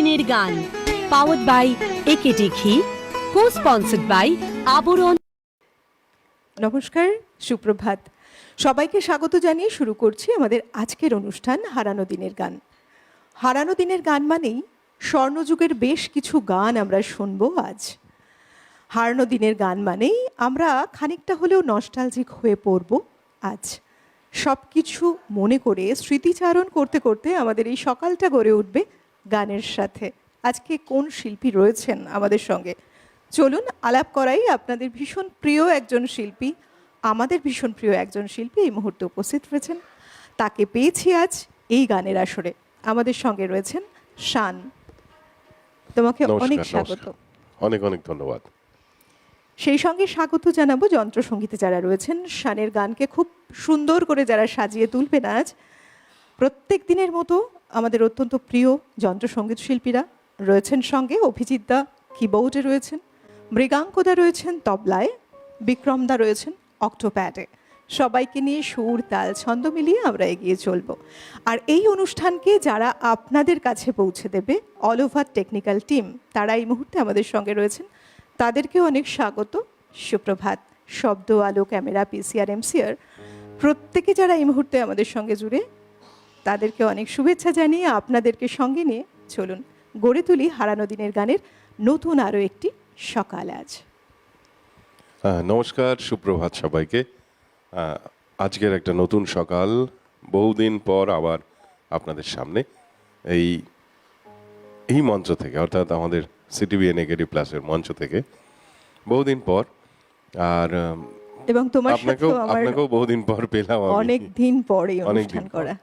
দিনের গান powered by AKD ঘি, কো স্পন্সর্ড বাই আবরণ। নমস্কার, সুপ্রভাত। সবাইকে স্বাগত জানিয়ে শুরু করছি আমাদের আজকের অনুষ্ঠান হারানো দিনের গান। হারানো দিনের গান মানেই স্বর্ণযুগের বেশ কিছু গান আমরা শুনবো আজ। হারানো দিনের গান মানেই আমরা খানিকটা হলেও নস্টালজিক হয়ে পড়ব আজ। সব কিছু মনে করে স্মৃতিচারণ করতে করতে আমাদের এই সকালটা গড়ে উঠবে গানের সাথে। আজকে কোন শিল্পী রয়েছেন আমাদের সঙ্গে, চলুন আলাপ করাই। আপনাদের ভীষণ প্রিয় একজন শিল্পী, আমাদের ভীষণ প্রিয় একজন শিল্পী এই মুহূর্তে উপস্থিত রয়েছেন। তাকে পেয়েছি আজ এই গানের আসরে। আমাদের সঙ্গে রয়েছেন শান। তোমাকে অনেক স্বাগত। অনেক অনেক ধন্যবাদ। সেই সঙ্গে স্বাগত জানাবো যন্ত্রসঙ্গীতে যারা রয়েছেন। শানের গানকে খুব সুন্দর করে যারা সাজিয়ে তুলবেন আজ, প্রত্যেক দিনের মতো আমাদের অত্যন্ত প্রিয় যন্ত্রসঙ্গীত শিল্পীরা রয়েছেন সঙ্গে। অভিজিৎদা কিবোর্ডে রয়েছেন, মৃগাঙ্কদা রয়েছেন তবলায়, বিক্রমদা রয়েছেন অক্টোপ্যাডে। সবাইকে নিয়ে সুর তাল ছন্দ মিলিয়ে আমরা এগিয়ে চলব। আর এই অনুষ্ঠানকে যারা আপনাদের কাছে পৌঁছে দেবে, অল ওভার টেকনিক্যাল টিম, তারা এই মুহূর্তে আমাদের সঙ্গে রয়েছেন। তাদেরকেও অনেক স্বাগত, সুপ্রভাত। শব্দ, আলো, ক্যামেরা, পিসিআর, এমসিআর প্রত্যেকে যারা এই মুহূর্তে আমাদের সঙ্গে জুড়ে, তাদেরকে অনেক শুভেচ্ছা জানিয়ে আপনাদেরকে সঙ্গে নিয়ে চলুন গড়ে তুলি হারানো দিনের গানের নতুন আরও একটি সকাল আজ। নমস্কার, সুপ্রভাত সবাইকে। আজকের একটা নতুন সকাল, বহুদিন পর আবার আপনাদের সামনে এই মঞ্চ থেকে, অর্থাৎ আমাদের সিটিভিএন একেডি প্লাসের মঞ্চ থেকে বহুদিন পর। আর এবং তোমার আপনাকেও বহুদিন পর পেলাম, অনেক দিন পরে অনুষ্ঠান করা।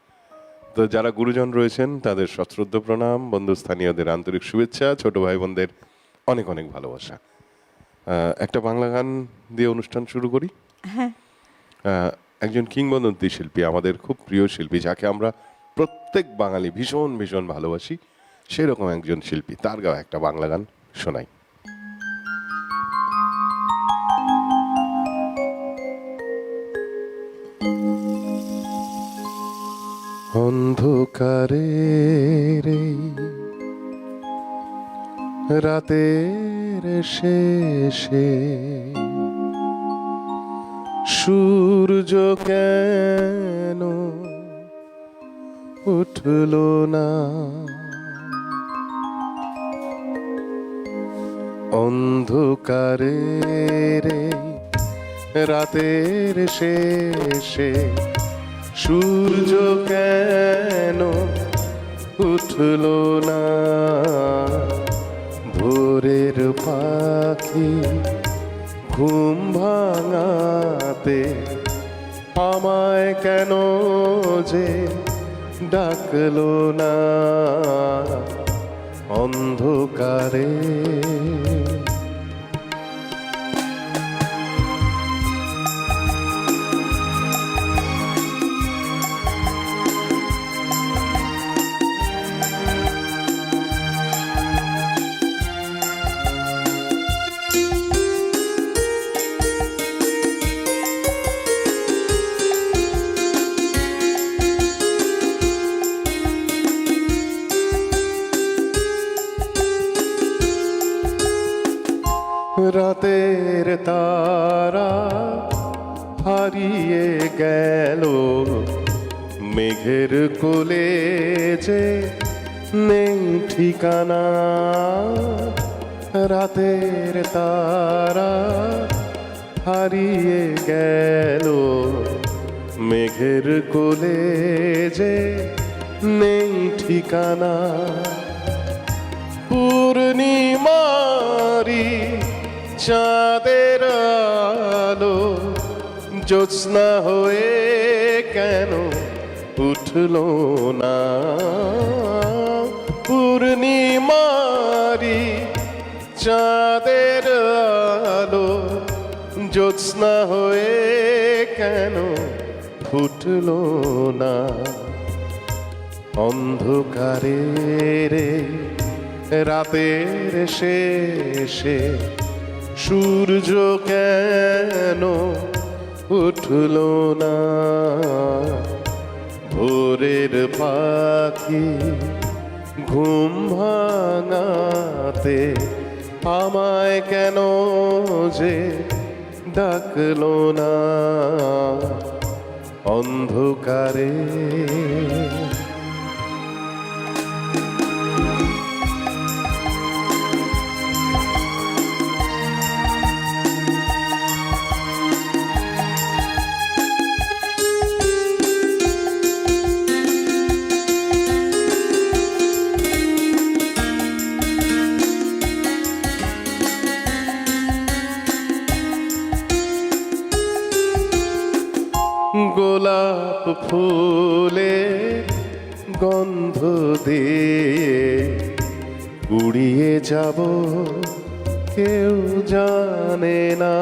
তো যারা গুরুজন রয়েছেন তাদের সশ্রদ্ধ প্রণাম, বন্ধুস্থানীয়দের আন্তরিক শুভেচ্ছা, ছোট ভাই বোনদের অনেক অনেক ভালোবাসা। একটা বাংলা গান দিয়ে অনুষ্ঠান শুরু করি। হ্যাঁ, একজন কিংবদন্তি শিল্পী, আমাদের খুব প্রিয় শিল্পী, যাকে আমরা প্রত্যেক বাঙালি ভীষণ ভীষণ ভালোবাসি, সেরকম একজন শিল্পী, তার গাওয়া একটা বাংলা গান শোনাই। অন্ধকারে রাতের শেষে সূর্য কেন উঠল না, অন্ধকারে রাতের শেষে সূর্য কেন উঠল না, ভোরের পাখি ঘুম ভাঙাতে আমায় কেন যে ডাকলো না, অন্ধকারে রাতের তারা হারিয়ে গেল, মেঘের কোলে যে নেই ঠিকানা, রাতের তারা হারিয়ে গেল, মেঘের কোলে যে নেই ঠিকানা, পূর্ণিমারি চাঁদের আলো জ্যোৎস্না হয়ে কেন উঠল না, পূর্ণিমারি চাঁদের আলো জ্যোৎস্না হয়ে কেন ফুটল না, অন্ধকারে রাতের শেষে সূর্য কেন উঠল না, ভোরের পাখি ঘুম ভাঙাতে আমায় কেন যে ডাকলো না অন্ধকারে। গোলাপ ফুলে গন্ধ দিয়ে উড়িয়ে যাব কেউ জানে না।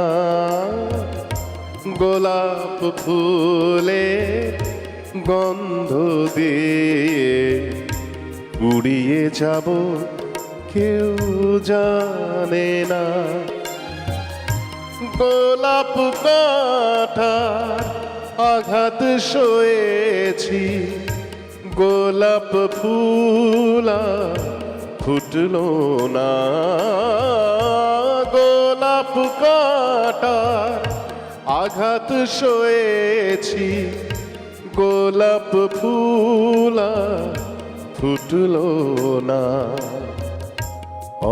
গোলাপ ফুলে গন্ধ দিয়ে উড়িয়ে যাব কেউ জানে না। গোলাপ কাঁটার আঘাত সয়েছি, গোলাপ ফুলা ফুটলো না। গোলাপ কাঁটার আঘাত সয়েছি, গোলাপ ফুলা ফুটলো না।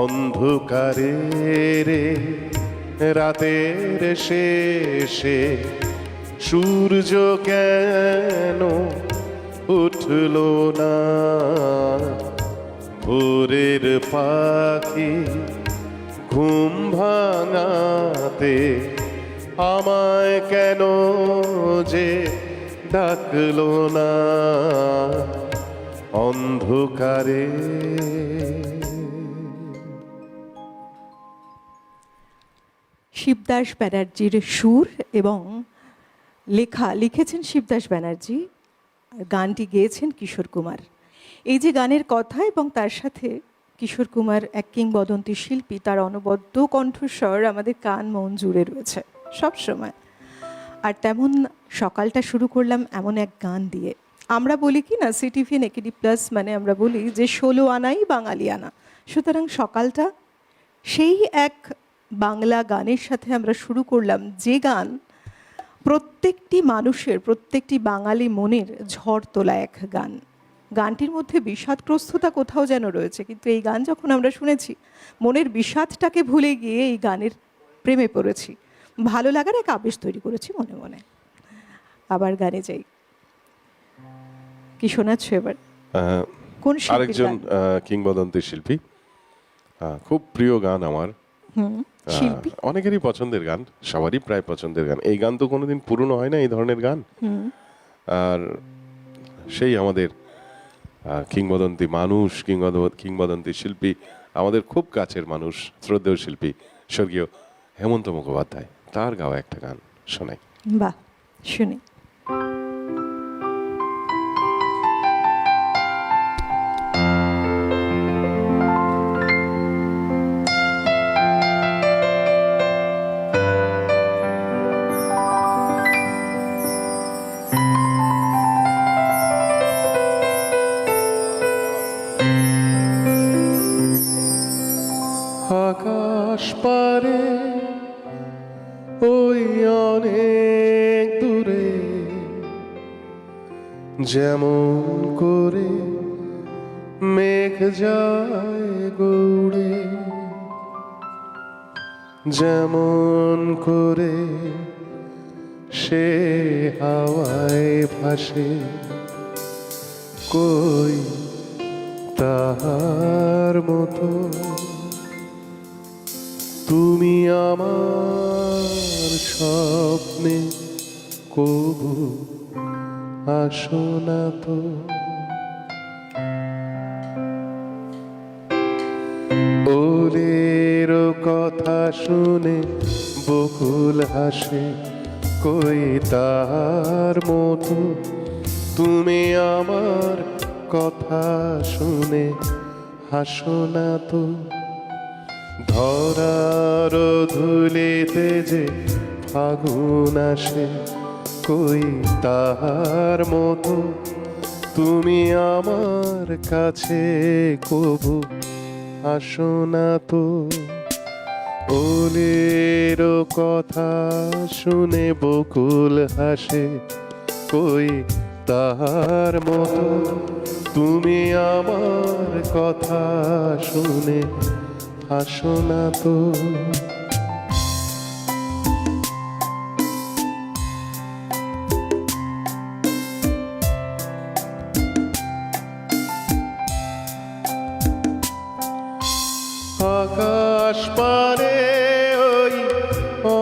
অন্ধকারে রে রাতের শেষে সূর্য কেন উঠলো না? ভোরের পাখি ঘুম ভাঙাতে আমায় কেন যে ডাকলো না অন্ধকারে। শিবদাস ব্যানার্জির সুর এবং লিখেছেন শিবদাস ব্যানার্জি, গানটি গেয়েছেন কিশোর কুমার। এই যে গানের কথা এবং তার সাথে কিশোর কুমার এক কিংবদন্তি শিল্পী, তার অনবদ্য কণ্ঠস্বর আমাদের কান মন জুড়ে রয়েছে সব সময়। আর তেমন সকালটা শুরু করলাম এমন এক গান দিয়ে। আমরা বলি কি না, সিটিভি নেকেডি প্লাস মানে আমরা বলি যে 16 আনাই বাঙালি আনা। সুতরাং সকালটা সেই এক বাংলা গানের সাথে আমরা শুরু করলাম, যে গান প্রত্যেকটি মানুষের, প্রত্যেকটি বাঙালি মনের ঝড় তোলা এক গান। গানটির মধ্যে বিষাদগ্রস্ততা কোথাও যেন রয়েছে, কিন্তু এই গান যখন আমরা শুনেছি মনের বিষাদটাকে ভুলে গিয়ে এই গানের প্রেমে পড়েছি, ভালো লাগার এক আবেশ তৈরি করেছি মনে মনে। আবার গানে যাই, কি শোনাচ্ছ এবার? কোন আরেকজন কিংবদন্তি শিল্পী, খুব প্রিয় গান আমার। শিল্পী অনেকেরই পছন্দের গান, সবারই প্রায় পছন্দের গান। এই গান তো কোনোদিন পুরনো হয় না, এই ধরনের গান। আর সেই আমাদের কিংবদন্তি মানুষ, কিংবদন্তি শিল্পী, আমাদের খুব কাছের মানুষ, শ্রদ্ধেয় শিল্পী স্বর্গীয় হেমন্ত মুখোপাধ্যায়, তার গাওয়া একটা গান শোনাই। বাহ, শুনি। আকাশ পারে ওই অনেক দূরে, যেমন করে মেঘ যায় গৌড়ে, যেমন করে সে হাওয়ায় ভাসে, কই তাহার মতো তুমি আমার স্বপ্নে কবু আসো না তো। ওলের কথা শুনে বকুল হাসে, কই তার মতো তুমি আমার কথা শুনে হাসো না তো। ধরার ধুলিতে যে ফাগুন আসে, কই তাহার মতো তুমি আমার কাছে কবু আসো না তো, ওলের কথা শুনে বকুল হাসে, কই তাহার মতো তুমি আমার কথা শুনে হাসো না তো। আকাশ পারে ওই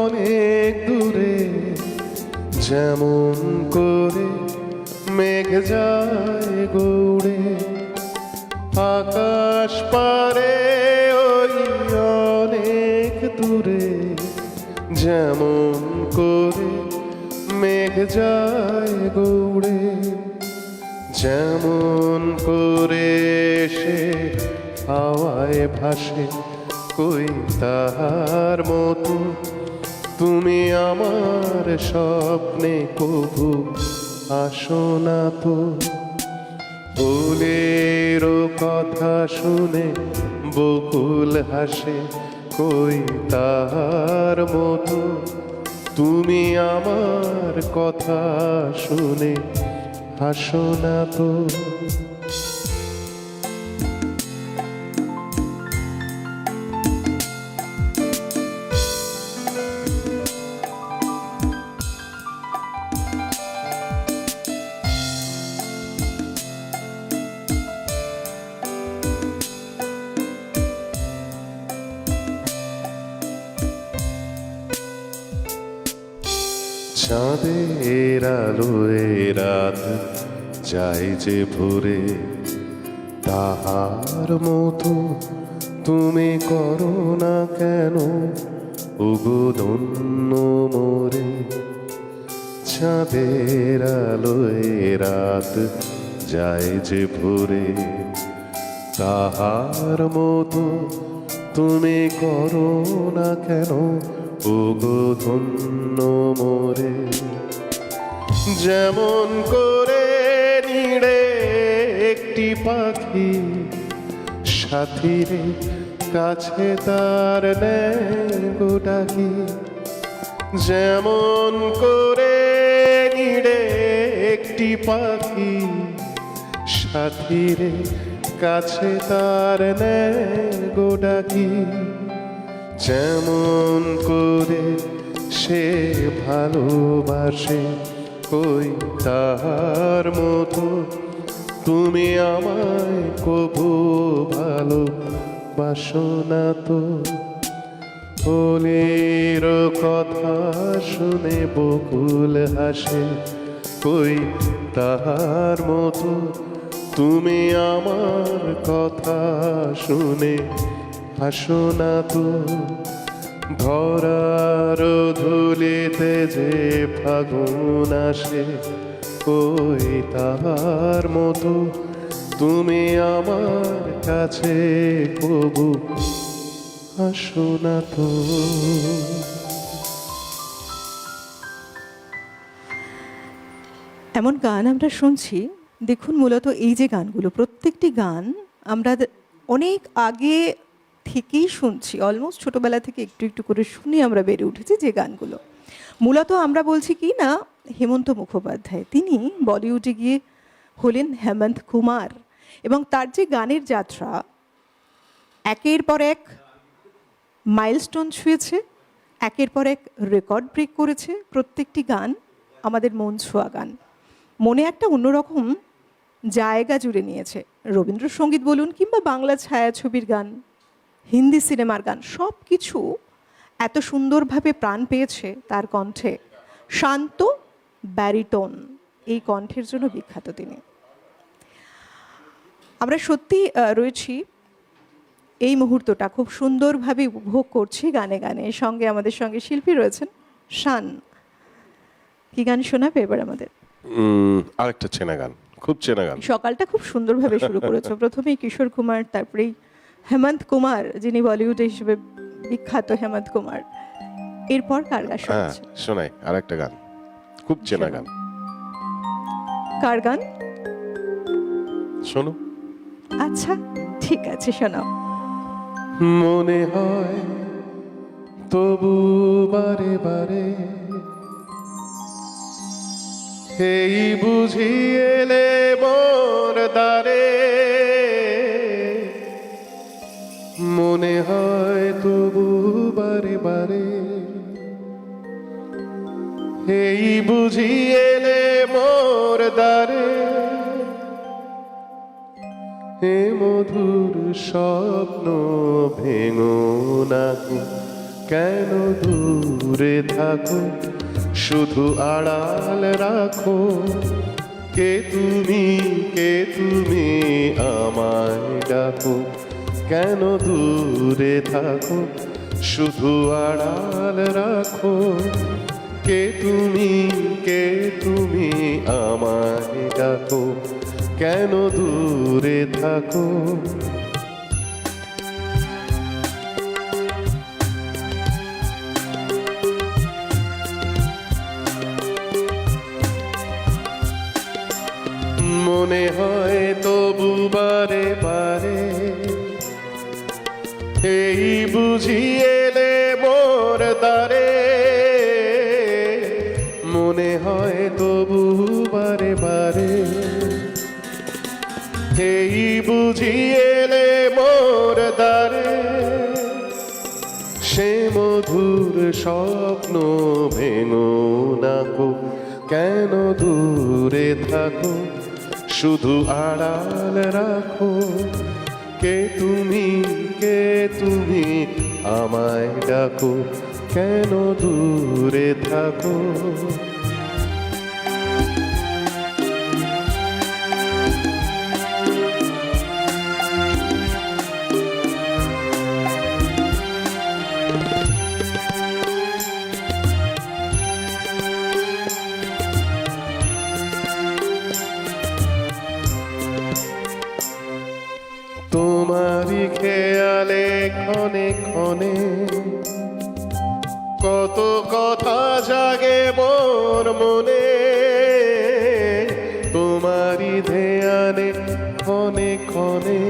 অনেক দূরে, যেমন করে মেঘ যায় গৌড়ে। আকাশ পারে ওই অনেক দূরে, যেমন করে মেঘ যায় গৌড়ে। যেমন করে সে হাওয়ায় ভাসে, কই তাহার মতো তুমি আমার স্বপ্নে কবু আসো না তো। ফুলের কথা শুনে বকুল হাসে, কই তাহার মতো তুমি আমার কথা শুনে হাসো না তো। চাঁদের আলোয় রাত যায় যে ভোরে, তাহার মতো তুমি করো না কেন ওগো ধন্য মোরে। চাঁদের আলোয় রাত যায় যে ভোরে, তাহার মতো তুমি করো না কেন ওগো ধন্য মোরে। যেমন করে নিড়ে একটি পাখি সাথীরে কাছে তার নেয় গো ডাকি। যেমন করে নিড়ে একটি পাখি সাথীরে কাছে তার নেয় গো ডাকি। যেমন করে সে ভালোবাসে, কই তাহার মতো তুমি আমায় কবু ভালোবাসো না তো। ফুলের কথা শুনে বকুল হাসে, কই তাহার মতো তুমি আমার কথা শুনে হাসো না তো। ধরার ধুলিতে যে ফাগুন আসে, কই তাহার মতো তুমি আমার কাছে কবু হাসো না তো। এমন গান আমরা শুনছি, দেখুন মূলত এই যে গানগুলো, প্রত্যেকটি গান আমরা অনেক আগে থেকেই শুনছি, অলমোস্ট ছোটবেলা থেকে একটু একটু করে শুনে আমরা বেড়ে উঠেছি যে গানগুলো। মূলত আমরা বলছি কি না, হেমন্ত মুখোপাধ্যায় তিনি বলিউডে গিয়ে হলেন হেমন্ত কুমার, এবং তার যে গানের যাত্রা একের পর এক মাইলস্টোন ছুঁয়েছে, একের পর এক রেকর্ড ব্রেক করেছে। প্রত্যেকটি গান আমাদের মন ছোঁয়া গান, মনে একটা অন্যরকম জায়গা জুড়ে নিয়েছে। রবীন্দ্রসঙ্গীত বলুন কিংবা বাংলা ছায়াছবির গান, হিন্দি সিনেমার গান, সব কিছু এত সুন্দরভাবে প্রাণ পেয়েছে তার কণ্ঠে। শান্ত ব্যারিটোন, এই কণ্ঠের জন্য বিখ্যাত তিনি। আমরা সত্যি রয়েছি এই মুহূর্তটা খুব সুন্দরভাবে উপভোগ করছি গানে গানে। সঙ্গে আমাদের সঙ্গে শিল্পী রয়েছেন শান। কি গান শোনাবে এবার আমাদের? আরেকটা চেনা গান, খুব চেনা গান। সকালটা খুব সুন্দরভাবে শুরু করেছো, প্রথমেই কিশোর কুমার, তারপরেই হেমন্ত কুমার, যিনি বলিউডে হিসেবে বিখ্যাত হেমন্ত কুমার। এরপর কার গান শোনাচ্ছেন? শোনাই আরেকটা গান, খুব চেনা গান। কার গান? শোনো। আচ্ছা ঠিক আছে, শোনাও। মনে হয় তবু বারে বারে এই বুঝি এলে মোর দ্বারে, মনে হয় তবু বারে বারে এই বুঝি এলে মোর দ্বারে, হে মধুর স্বপ্ন ভেঙো না গো, কেন দূরে থাকো, শুধু আড়াল রাখো, কে তুমি আমায় ডাকো, কেন দূরে থাকো, শুধু আড়াল রাখো, কে তুমি আমায় ডাকো, কেন দূরে থাকো। মনে হয় তবু বারে বারে এই বুঝি এলে মোর দ্বারে, মনে হয় তবু বারে বারে এই বুঝি এলে মোর দ্বারে, সে মধুর স্বপ্ন ভেঙো না গো, কেন দূরে থাকো, শুধু আড়াল রাখো, কে তুমি আমায় ডাকো, কেন দূরে থাকো। তোমারই খেয়ালে ক্ষণে ক্ষণে কত কথা জাগে মোর মনে, তোমারই ধ্যানে ক্ষণে ক্ষণে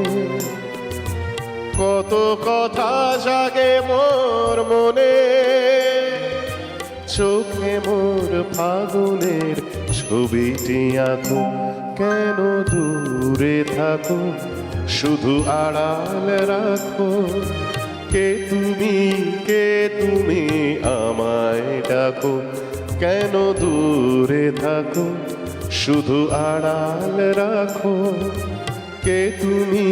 কত কথা জাগে মোর মনে, চোখে মোর ফাগুনের ছবিটি আঁকো, কেন দূরে থাকো, শুধু আড়াল রাখো, কে তুমি আমায় ডাকো, কেন দূরে থাকো, শুধু আড়াল রাখো, কে তুমি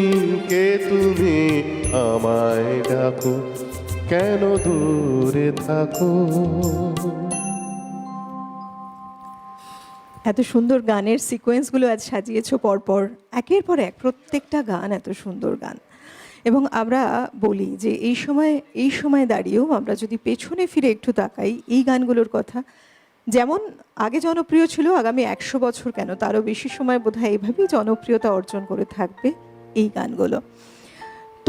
আমায় ডাকো, কেন দূরে থাকো। এত সুন্দর গানের সিকোয়েন্সগুলো আজ সাজিয়েছো পরপর, একের পর এক প্রত্যেকটা গান এত সুন্দর গান। এবং আমরা বলি যে এই সময় দাঁড়িয়েও আমরা যদি পেছনে ফিরে একটু তাকাই এই গানগুলোর কথা, যেমন আগে জনপ্রিয় ছিল, আগামী 100 বছর কেন তারও বেশি সময় বোধহয় এইভাবেই জনপ্রিয়তা অর্জন করে থাকবে এই গানগুলো।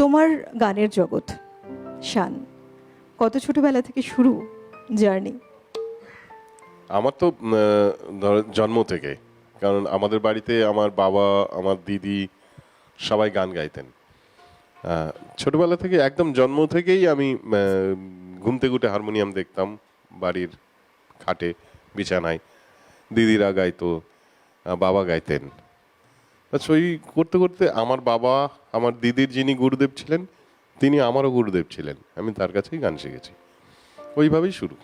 তোমার গানের জগৎ শান, কত ছোটবেলা থেকে শুরু জার্নি? আমার তো জন্ম থেকে, কারণ আমাদের বাড়িতে আমার বাবা আমার দিদি সবাই গান গাইতেন। ছোটবেলা থেকে একদম জন্ম থেকেই আমি ঘুমতে ঘুটে হারমোনিয়াম দেখতাম বাড়ির খাটে বিছানায়, দিদিরা গাইতো, বাবা গাইতেন। ওই করতে করতে আমার বাবা আমার দিদির যিনি গুরুদেব ছিলেন তিনি আমারও গুরুদেব ছিলেন, আমি তার কাছেই গান শিখেছি, ওইভাবেই শুরু।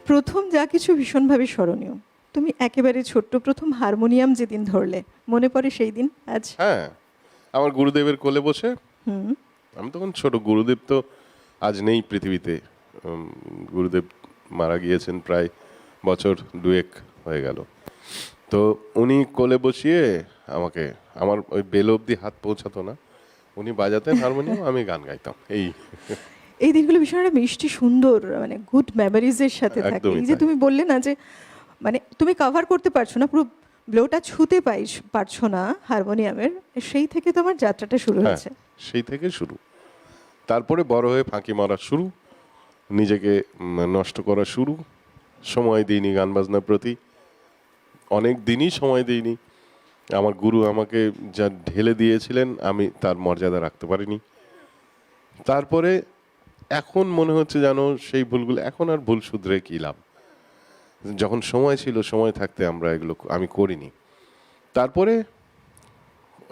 প্রথম যা কিছু ভীষণভাবে স্মরণীয়, তুমি একেবারে ছোট্ট প্রথম হারমোনিয়াম যেদিন ধরলে, মনে পড়ে সেই দিন আজ? হ্যাঁ, আমার গুরুদেবের কোলে বসে, আমি তখন ছোট, গুরুদেব তো আজ নেই পৃথিবীতে, গুরুদেব মারা গিয়েছেন প্রায় বছর 2 হয়ে গেল। তো উনি কোলে বসিয়ে আমাকে, আমার ওই বেল অবধি হাত পৌঁছাতো না, উনি বাজাতেন হারমোনিয়াম, আমি গান গাইতাম। এই দিনগুলো ভীষণ একটা মিষ্টি সুন্দর, মানে গুড মেমোরিজের সাথে থাকে। এই যে তুমি বললে না যে মানে তুমি কভার করতে পারছো না, পুরো ব্লোটা ছুতে পারছো না হারমোনিয়ামের, সেই থেকে তোমার যাত্রাটা শুরু হয়েছে। সেই থেকে শুরু, তারপরে বড় হয়ে ফাঁকি মারা শুরু, নিজেকে নষ্ট করা শুরু, সময় দিইনি গান বাজনার প্রতি, অনেক দিনই সময় দিইনি। আমার গুরু আমাকে যা ঢেলে দিয়েছিলেন আমি তার মর্যাদা রাখতে পারিনি। তারপরে এখন মনে হচ্ছে যেন সেই ভুলগুলো, এখন আর ভুল শুধরে কি লাভ, যখন সময় ছিল সময় থাকতে আমরা এগুলো আমি করিনি। তারপরে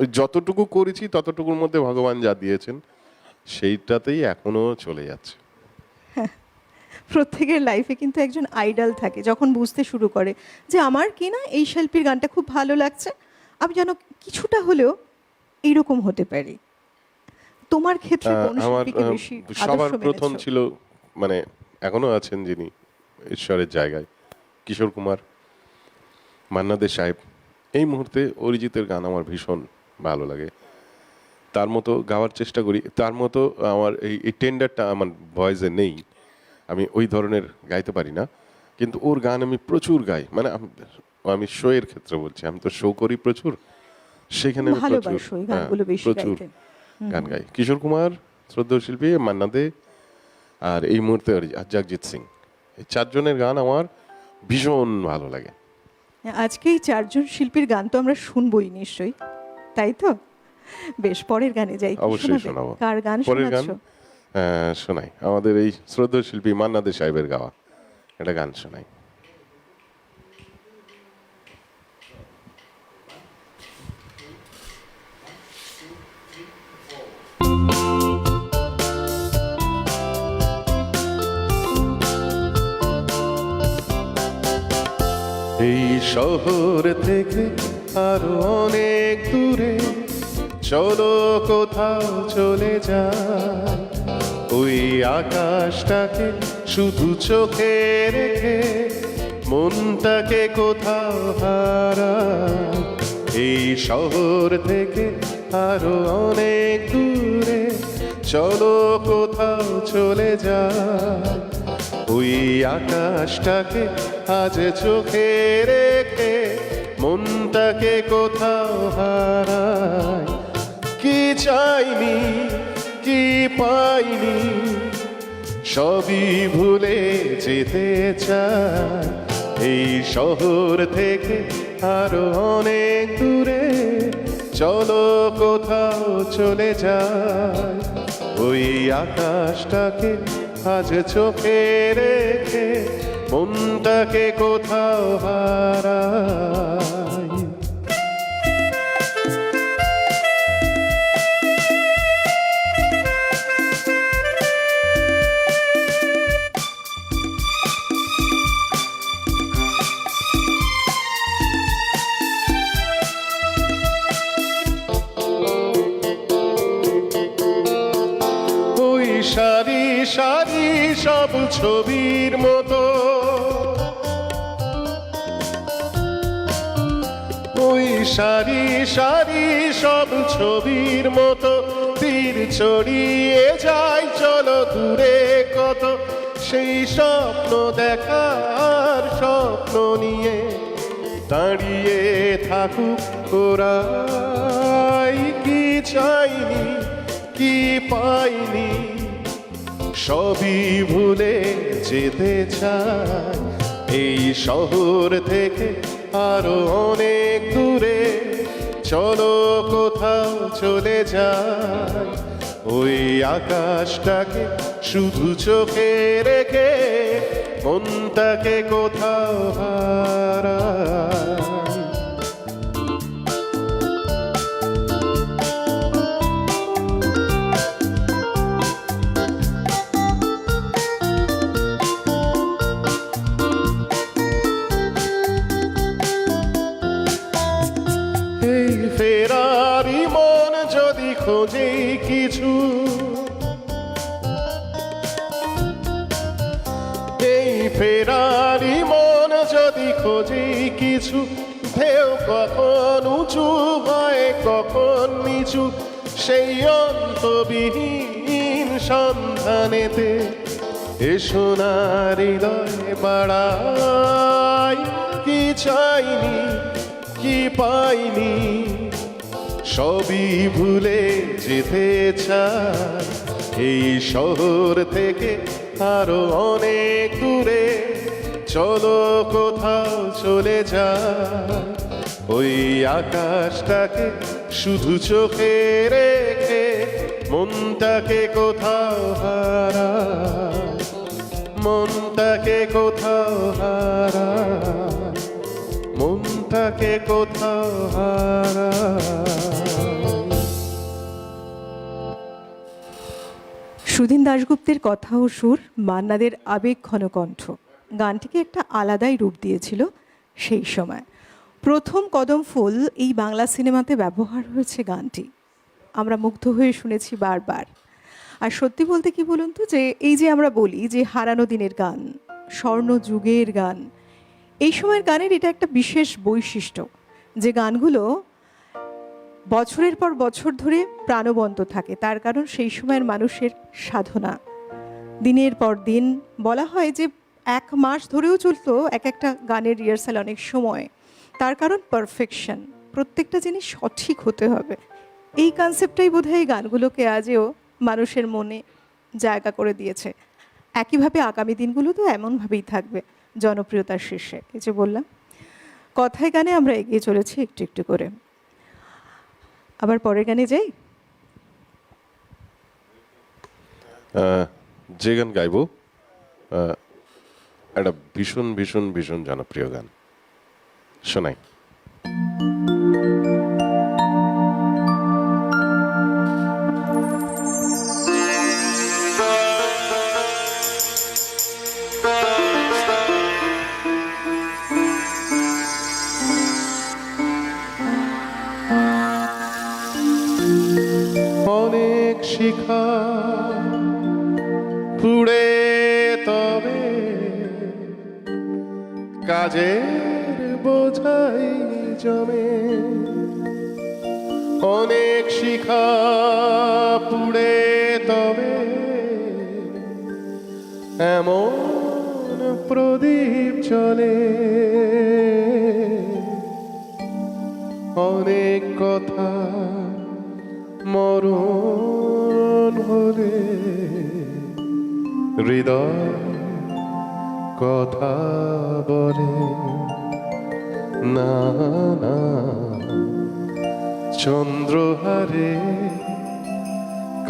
ওই যতটুকু করেছি ততটুকুর মধ্যে ভগবান যা দিয়েছেন সেইটাতেই এখনো চলে যাচ্ছে। প্রত্যেকের লাইফে কিন্তু একজন আইডল থাকে, যখন বুঝতে শুরু করে যে আমার কি না এই শিল্পীর গানটা খুব ভালো লাগছে, আমি যেন কিছুটা হলেও এইরকম হতে পারি। তোমার ক্ষেত্রে কোন আমার শিল্পীকে বেশি সবার আদর্শ প্রথম মেনেছো? ছিল, মানে এখনো আছেন যিনি ঈশ্বরের জায়গায়, কিশোর কুমার, মান্না দে সাহেব। এই মুহূর্তে অরিজিতের গান আমার ভীষণ ভালো লাগে, তার মতো গাওয়ার চেষ্টা করি। তার মতো আমার এই টেন্ডারটা আমার ভয়েসে নেই, আমি ওই ধরনের গাইতে পারি না, কিন্তু ওর গান আমি প্রচুর গাই। মানে আমি শো এর ক্ষেত্রে বলছি, আমি তো শো করি প্রচুর, সেখানে আমি প্রচুর ভালোবাসো এই গানগুলো বেশি প্রচুর গাইতে। গান গাই। কিশোর কুমার, শ্রদ্ধেয় শিল্পী মান্না দে, আর এই মুহূর্তে জগজিৎ সিং, এই চারজনের গান আমার ভীষণ ভালো লাগে। আজকে এই চারজন শিল্পীর গান তো আমরা শুনবোই নিশ্চয়ই, তাই তো? বেশ, পরের গানে যাই। কি অবশ্যই শোনাবে? শোনাবো। কার গান পরের গান শোনাচ্ছো? শোনাই, আমাদের এই শ্রদ্ধেয় শিল্পী মান্না দে সাহেবের গাওয়া একটা গান শোনাই। এই শহর থেকে আরো অনেক দূরে চলো কোথাও চলে যায়, ওই আকাশটাকে শুধু চোখে রেখে মনটাকে কোথাও হারায়। এই শহর থেকে আরো অনেক দূরে চলো কোথাও চলে যায়, ওই আকাশটাকে আজ চোখে রেখে মনটাকে কোথাও হারায়। কি চাইনি কি পাইনি সবই ভুলে যেতে চাই, এই শহর থেকে আরো অনেক দূরে চলো কোথাও চলে যায়, ওই আকাশটাকে আজ চোখে রেখে মনটাকে কোথাও হারাই। ওই সারি সারি সব ছবির মতো, ওই সারি সারি সব ছবির মতো তীর ছড়িয়ে যায় চলো দূরে কত, সেই স্বপ্ন দেখার স্বপ্ন নিয়ে দাঁড়িয়ে থাকুক ওরাই। কি চাইনি কি পাইনি সবই ভুলে যেতে চাই, এই শহর থেকে আরো অনেক দূরে চলো কোথাও চলে যাই, ওই আকাশটাকে শুধু চোখে রেখে মনটাকে কোথাও হারাই। এই ফেরারি মন যদি খোঁজে কিছু, এই ফেরারি মন যদি খোঁজে কিছু, ঢেউ কখন উঁচু হয় কখন নিচু, সেই অন্তবিহীন সন্ধানেতে এসো না হৃদয় বাড়াই। কি চাইনি কি পাইনি সবই ভুলে যেতে চাই, এই শহর থেকে আরো অনেক দূরে চলো কোথাও চলে যায়, ওই আকাশটাকে শুধু চোখে রেখে মনটাকে কোথাও হারায়, মনটাকে কোথাও হারায়, মনটাকে কোথাও হারায়। সুধীন দাশগুপ্তের কথা ও সুর, মান্নাদের আবেগ ঘন কণ্ঠ গানটিকে একটা আলাদাই রূপ দিয়েছিল সেই সময়। প্রথম কদম ফুল এই বাংলা সিনেমাতে ব্যবহার হয়েছে গানটি, আমরা মুগ্ধ হয়ে শুনেছি বারবার। আর সত্যি বলতে কি বলুন তো, যে এই যে আমরা বলি যে হারানো দিনের গান, স্বর্ণ যুগের গান, এই সময়ের গানের এটা একটা বিশেষ বৈশিষ্ট্য যে গানগুলো বছরের পর বছর ধরে প্রাণবন্ত থাকে। তার কারণ সেই সময়ের মানুষের সাধনা, দিনের পর দিন, বলা হয় যে 1 মাস ধরেও চলতো এক একটা গানের রিহার্সাল অনেক সময়। তার কারণ পারফেকশন, প্রত্যেকটা জিনিস সঠিক হতে হবে। এই কনসেপ্টটাই বোধহয় এই গানগুলোকে আজও মানুষের মনে জায়গা করে দিয়েছে। একইভাবে আগামী দিনগুলো তো এমনভাবেই থাকবে জনপ্রিয়তার শীর্ষে। এই যে বললাম, কথায় গানে আমরা এগিয়ে চলেছি একটু একটু করে। আবার পরের গানে যাই। যে গান গাইবো একটা ভীষণ ভীষণ ভীষণ জনপ্রিয় গান, শোনাই। অনেক শিখা পুড়ে তবে কাজের বোঝাই জমে, অনেক শিখা পুড়ে তবে এমন প্রদীপ চলে, অনেক কথা মরণ হলে হৃদয় কথা বলে না না, চন্দ্রহারে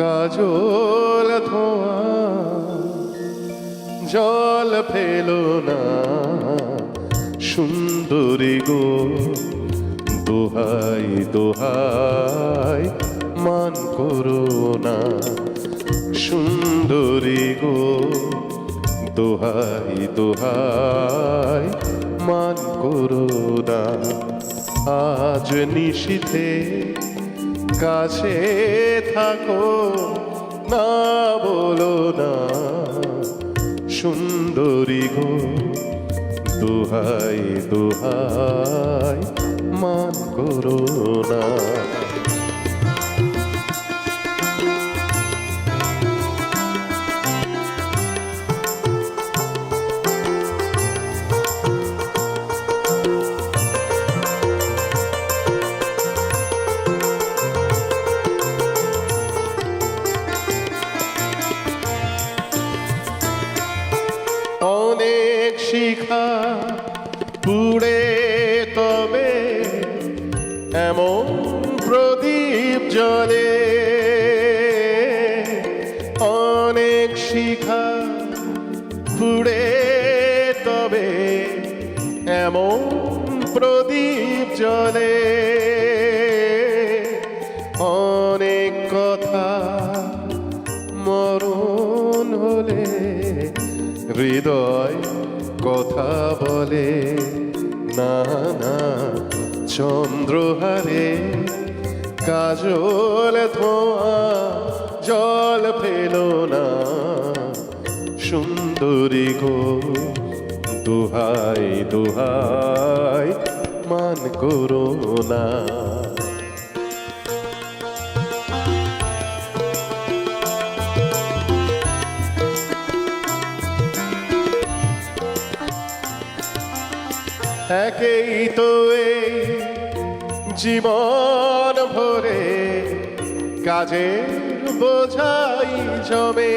কাজল ধোয়া জল ফেলো না, সুন্দরী গো দোহাই দোহাই মান করো না, সুন্দরী গো দোহাই দোহাই মান করো না। আজ নিশীথে কাছে থাকো না বলো না, সুন্দরী গো দোহাই দোহাই মান করো না। অনেক শিখা পুড়ে তবে এমন প্রদীপ জ্বলে, অনেক শিখা পুড়ে তবে এমন প্রদীপ জ্বলে, অনেক কথা মরণ হলে হৃদয় কথা বলে না না, চন্দ্রহারে কাজল ধোয়া জল ফেলো না, সুন্দরী গো দোহাই দোহাই মান করো না। একেই তো এই জীবন ভরে কাজের বোঝাই জমে,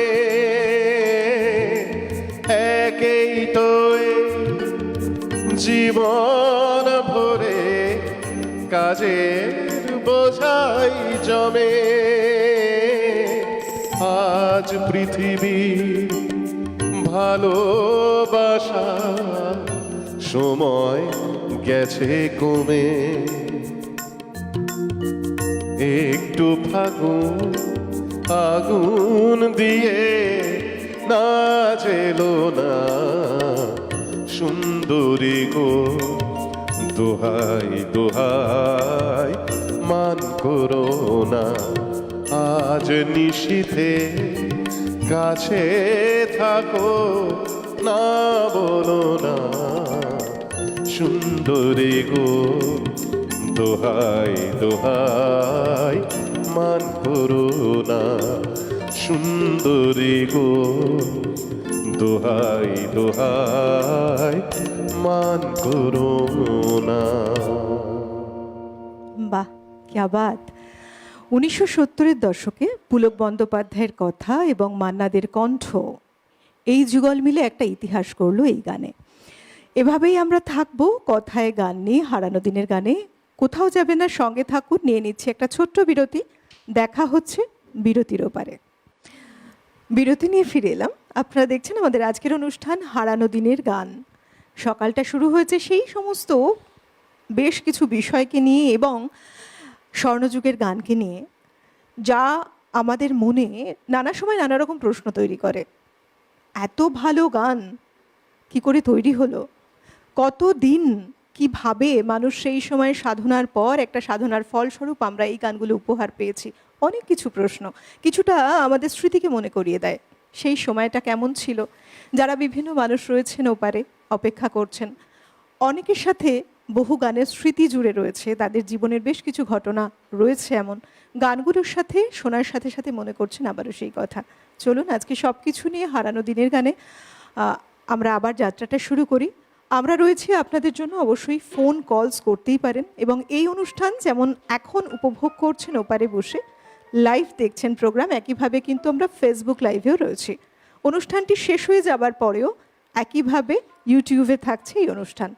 একেই তো এই জীবন ভরে কাজের বোঝাই জমে আজ পৃথিবীর ভালোবাসা সময় গেছে কমে একটু ফাগুন আগুন দিয়ে না জেলো না সুন্দরী গো দোহাই দোহাই মান করো না আজ নিশীথে কাছে থাকো না বলো না সুন্দরী গো দোহাই দোহাই মান করো না সুন্দরী গো দোহাই দোহাই মান করো না। বাহ, ক্যা বাত। 1970-এর দশকে পুলক বন্দ্যোপাধ্যায়ের কথা এবং মান্নাদের কণ্ঠ এই যুগল মিলে একটা ইতিহাস করলো এই গানে। এভাবেই আমরা থাকবো কথায় গান নিয়ে, হারানো দিনের গানে। কোথাও যাবে না, সঙ্গে থাকুন। নিয়ে নিচ্ছে একটা ছোট্ট বিরতি, দেখা হচ্ছে বিরতির ওপারে। বিরতি নিয়ে ফিরে এলাম। আপনারা দেখছেন আমাদের আজকের অনুষ্ঠান হারানো দিনের গান। সকালটা শুরু হয়েছে সেই সমস্ত বেশ কিছু বিষয়কে নিয়ে এবং স্বর্ণযুগের গানকে নিয়ে, যা আমাদের মনে নানা সময় নানা রকম প্রশ্ন তৈরি করে। এত ভালো গান কি করে তৈরি হলো? কতদিন কিভাবে মানুষ সেই সময় সাধনার পর একটা সাধনার ফলস্বরূপ আমরা এই গানগুলো উপহার পেয়েছি? অনেক কিছু প্রশ্ন কিছুটা আমাদের স্মৃতিকে মনে করিয়ে দেয়। সেই সময়টা কেমন ছিল? যারা বিভিন্ন মানুষ রয়েছেন ওপারে, অপেক্ষা করছেন, অনেকের সাথে বহু গানের স্মৃতি জুড়ে রয়েছে, তাদের জীবনের বেশ কিছু ঘটনা রয়েছে এমন গানগুলোর সাথে শোনার সাথে সাথে মনে করছেন আবারও সেই কথা। চলুন আজকে সব কিছু নিয়ে হারানো দিনের গানে আমরা আবার যাত্রাটা শুরু করি। আমরা রয়েছি আপনাদের জন্য, অবশ্যই ফোন কলস করতেই পারেন এবং এই অনুষ্ঠান যেমন এখন উপভোগ করছেন ওপারে বসে লাইভ দেখছেন প্রোগ্রাম, একইভাবে কিন্তু আমরা ফেসবুক লাইভেও রয়েছি। অনুষ্ঠানটি শেষ হয়ে যাবার পরেও একইভাবে ইউটিউবে থাকছে এই অনুষ্ঠান।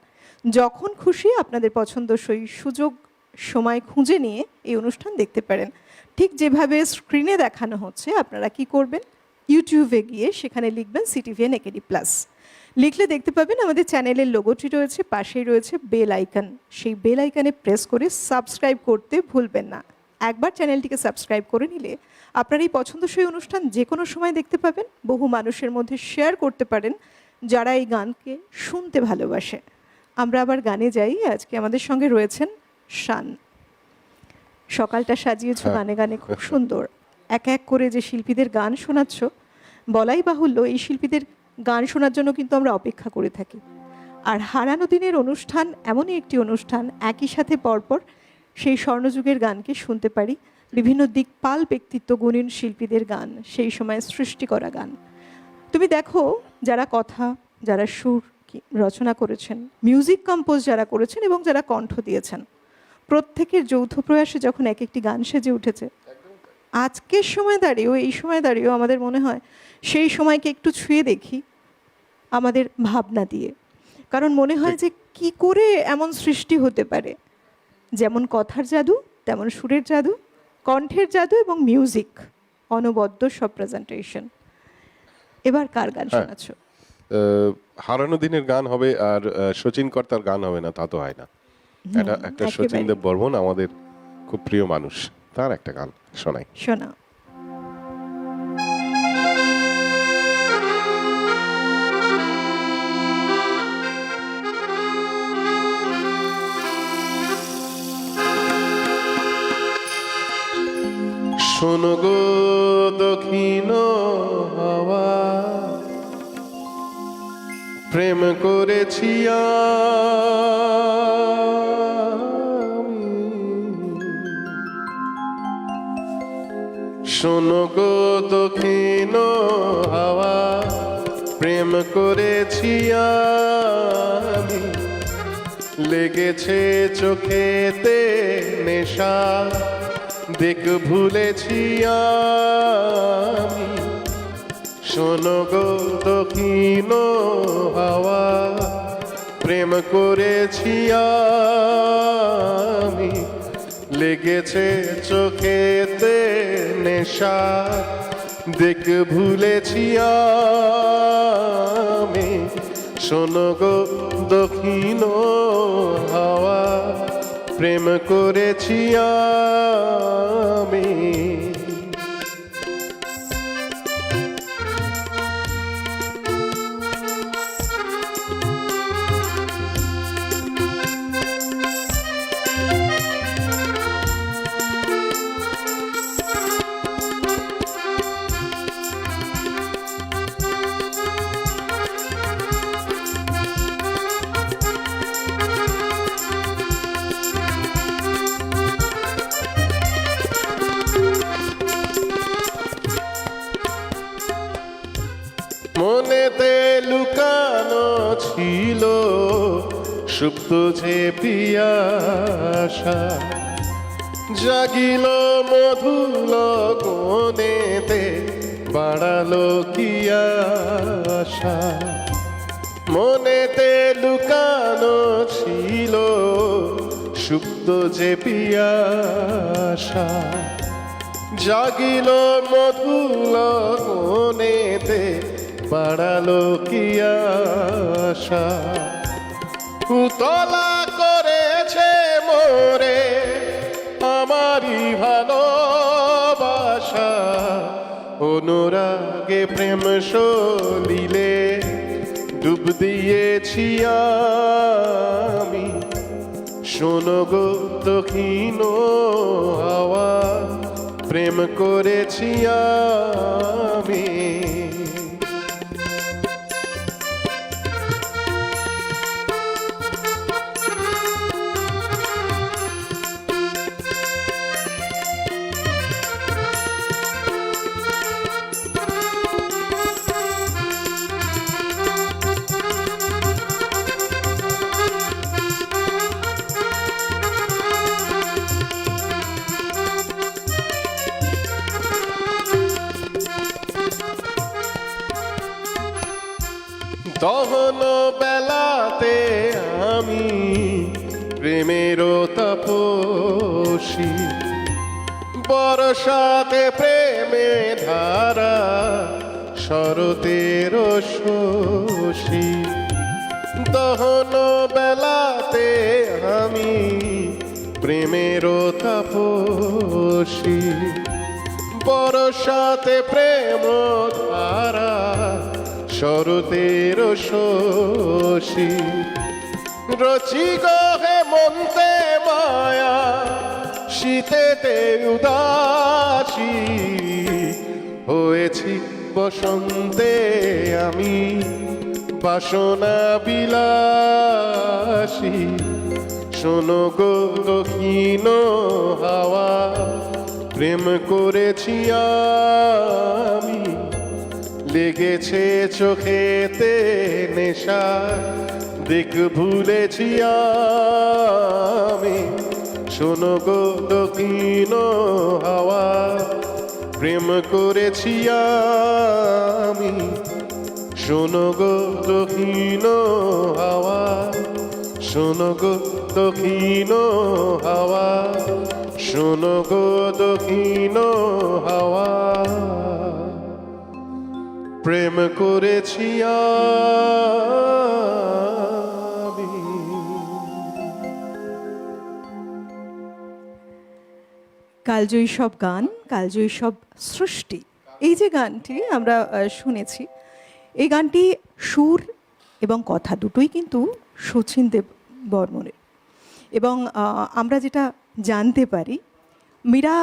যখন খুশি আপনাদের পছন্দসই সুযোগ সময় খুঁজে নিয়ে এই অনুষ্ঠান দেখতে পারেন। ঠিক যেভাবে স্ক্রিনে দেখানো হচ্ছে, আপনারা কি করবেন? ইউটিউবে গিয়ে সেখানে লিখবেন সিটিভিএন একেডি প্লাস। লিখলে দেখতে পাবেন আমাদের চ্যানেলের লোগোটি রয়েছে, পাশেই রয়েছে বেল আইকন। সেই বেল আইকনে প্রেস করে সাবস্ক্রাইব করতে ভুলবেন না। একবার চ্যানেলটিকে সাবস্ক্রাইব করে নিলে আপনার এই পছন্দসই অনুষ্ঠান যে কোনো সময় দেখতে পাবেন। বহু মানুষের মধ্যে শেয়ার করতে পারেন যারা এই গানকে শুনতে ভালোবাসে। আমরা আবার গানে যাই। আজকে আমাদের সঙ্গে রয়েছেন শান। সকালটা সাজিয়েছ গানে গানে, খুব সুন্দর। এক এক করে যে শিল্পীদের গান শোনাচ্ছ, বলাই বাহুল্য এই শিল্পীদের গান শোনার জন্য কিন্তু আমরা অপেক্ষা করে থাকি। আর হারানো দিনের অনুষ্ঠান এমনই একটি অনুষ্ঠান, একই সাথে পরপর সেই স্বর্ণযুগের গানকে শুনতে পারি, বিভিন্ন দিকপাল ব্যক্তিত্ব গুণীন শিল্পীদের গান, সেই সময় সৃষ্টি করা গান। তুমি দেখো, যারা কথা, যারা সুর রচনা করেছেন, মিউজিক কম্পোজ যারা করেছেন এবং যারা কণ্ঠ দিয়েছেন, প্রত্যেকের যৌথ প্রয়াসে যখন এক একটি গান সেজে উঠেছে, আজকের সময় দাঁড়িয়েও, এই সময় দাঁড়িয়েও আমাদের মনে হয় সেই সময়কে একটু ছুঁয়ে দেখি আমাদের ভাবনা দিয়ে। কারণ মনে হয় যে কি করে এমন সৃষ্টি হতে পারে। যেমন কথার জাদু, তেমন সুরের জাদু, কণ্ঠের জাদু এবং মিউজিক, অনবদ্য সব প্রেজেন্টেশন। এবার কার গান শোনাচ্ছ? হারানো দিনের গান হবে, আর শচীন কর্তার গান হবে না তা তো হয় না। এটা একটা শচীন দেব বর্মন, আমাদের খুব প্রিয় মানুষ, তার একটা গান শোনাই। শোনা। শোনো গো দক্ষিণ হাওয়া, প্রেম করেছি শোনো গো দক্ষিণ হাওয়া, প্রেম করেছি আমি, লেগেছে চোখেতে নেশা, দেখ ভুলেছি আমি। শোনো গো দক্ষিণ হাওয়া, প্রেম করেছি আমি, লেগেছে চোখেতে নেশা, দেখ ভুলেছি আমি। শোনো গো দক্ষিণ হাওয়া, প্রেম করেছি আমি। মনেতে লুকানো ছিল সুপ্ত যে পিয়াসা, জাগিল মধুল কোণেতে বাড়ালো কি আশা। মনেতে লুকানো ছিল সুপ্ত যে পিয়াসা, জাগিল মধুল কোণেতে বাড়ালো কি আশা। উতলা করেছে মোরে আমারই ভালোবাসা, অনুরাগে প্রেম সলিলে ডুব দিয়েছি আমি। শোনো গো দক্ষিণ হাওয়া, প্রেম করেছি আমি। দহন বেলাতে আমি প্রেমের তাপসী, বর্ষাতে প্রেমে ধারা শরতের শোষী। দহন বেলাতে আমি প্রেমের তাপসী, বর্ষাতে প্রেম ধারা শরতের শোষী। রচি গহে মন্তে মায়া, শীতেতে উদাসী, হয়েছি বসন্তে আমি বাসনা বিলাসী। শোনো গো দক্ষিণ হাওয়া, প্রেম করেছি আমি। লেগেছে চোখেতে নেশা, দেখ ভুলেছি আমি। শোনো গো দক্ষিণ হাওয়া, প্রেম করেছি আমি। শোনো গো দক্ষিণ হাওয়া, শোনো গো দক্ষিণ হাওয়া, শোনো গো দক্ষিণ হাওয়া, প্রেম করেছি আমি। কালজয়ী সব গান, কালজয়ী সব সৃষ্টি, এই যে গানটি আমরা শুনেছি, এই গানটি সুর এবং কথা দুটোই কিন্তু শচীন দেব বর্মনের। এবং আমরা যেটা জানতে পারি, মীরা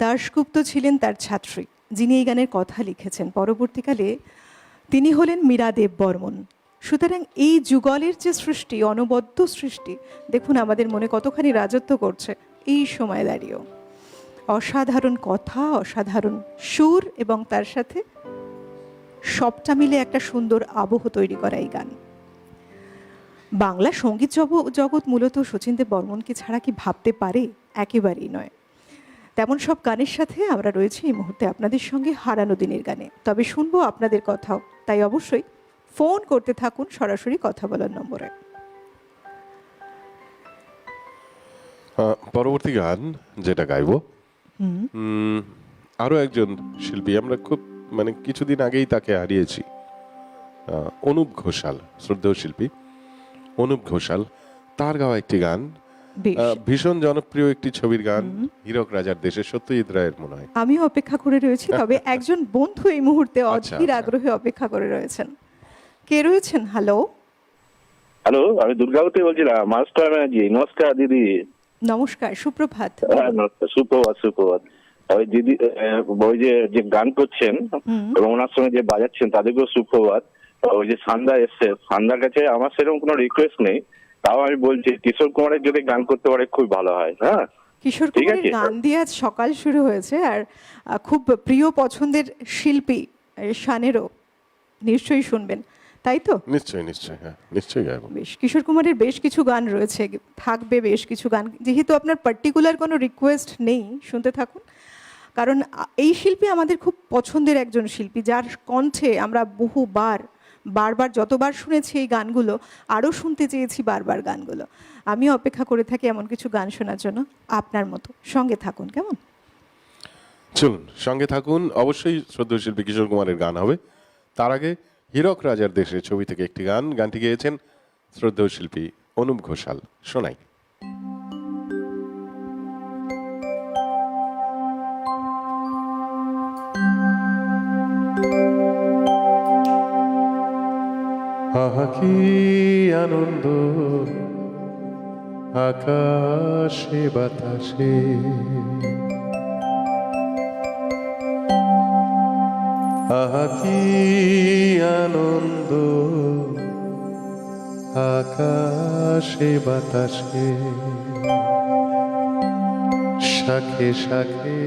দাশগুপ্ত ছিলেন তার ছাত্রী, যিনি এই গানের কথা লিখেছেন। পরবর্তীকালে তিনি হলেন মীরা দেব বর্মন। সুতরাং এই যুগলের যে সৃষ্টি, অনবদ্য সৃষ্টি, দেখুন আমাদের মনে কতখানি রাজত্ব করছে এই সময় দাঁড়িয়েও। অসাধারণ কথা, অসাধারণ সুর এবং তার সাথে সবটা মিলে একটা সুন্দর আবহ তৈরি করা এই গান। বাংলা সঙ্গীত জগৎ মূলত শচীন দেব বর্মনকে ছাড়া কি ভাবতে পারে? একেবারেই নয়। তেমন সব গানের সাথে আমরা রয়েছি এই মুহূর্তে আপনাদের সঙ্গে হারানো দিনের গানে। তবে শুনবো আপনাদের কথাও, তাই অবশ্যই ফোন করতে থাকুন সরাসরি কথা বলার নম্বরে। পরবর্তী গান যেটা গাইবো, আরো একজন শিল্পী, আমরা খুব মানে কিছুদিন আগেই তাকে হারিয়েছি, অনুপ ঘোষাল, শ্রদ্ধেয় শিল্পী অনুপ ঘোষাল। তার গাওয়া একটি গান, বেশ, ভীষণ জনপ্রিয় একটি ছবির গান, হীরক রাজার দেশে, সত্যজিৎ রায়ের মনে হয়। আমিও অপেক্ষা করে রয়েছি, তবে একজন বন্ধু এই মুহূর্তে আচ্ছা, অধীর আচ্ছা। আগ্রহে অপেক্ষা করে রয়েছেন। কে রয়েছেন? হ্যালো, হ্যালো, আমি দুর্গাবতী বলছিলাম, মাস্টার ব্যানার্জি। নমস্কার দিদি। নমস্কার, সুপ্রভাত। হ্যাঁ, নমস্কার, সুপ্রভাত সুপ্রভাত। ওই দিদি, ওই যে গান করছেন এবং ওনার সঙ্গে যে বাজাচ্ছেন তাদেরকেও সুপ্রভাত। ওই যে সান্দা এসছে, সান্দার কাছে আমার সেরকম কোনো রিকোয়েস্ট নেই, তাও আমি বলছি কিশোর কুমারের যদি গান করতে পারে খুব ভালো হয়। হ্যাঁ, কিশোর ঠিক কুমারের আছে। গান দিয়ে আজ সকাল শুরু হয়েছে, আর খুব প্রিয় পছন্দের শিল্পী শানেরও নিশ্চয়ই শুনবেন, তাই তো? নিশ্চয়ই নিশ্চয়ই, হ্যাঁ নিশ্চয়ই গাইবো। বেশ, কিশোর কুমারের বেশ কিছু গান রয়েছে, থাকবে বেশ কিছু গান। যেহেতু আপনার পার্টিকুলার কোনো রিকোয়েস্ট নেই, শুনতে থাকুন, কারণ এই শিল্পী আমাদের খুব পছন্দের একজন শিল্পী, যার কণ্ঠে আমরা বারবার যতবার শুনেছি এই গানগুলো, আরও শুনতে চেয়েছি বারবার গানগুলো। আমি অপেক্ষা করে থাকি এমন কিছু গান শোনার জন্য, আপনার মতো। সঙ্গে থাকুন, কেমন? চলুন সঙ্গে থাকুন, অবশ্যই শ্রদ্ধেয় শিল্পী কিশোর কুমারের গান হবে। তার আগে হীরক রাজার দেশে ছবি থেকে একটি গান, গানটি গেয়েছেন শ্রদ্ধেয় শিল্পী অনুপ ঘোষাল। শোনাই। আহা কি আনন্দ আকাশে বাতাসে, আহা কি আনন্দ আকাশে বাতাসে, শাখে শাখে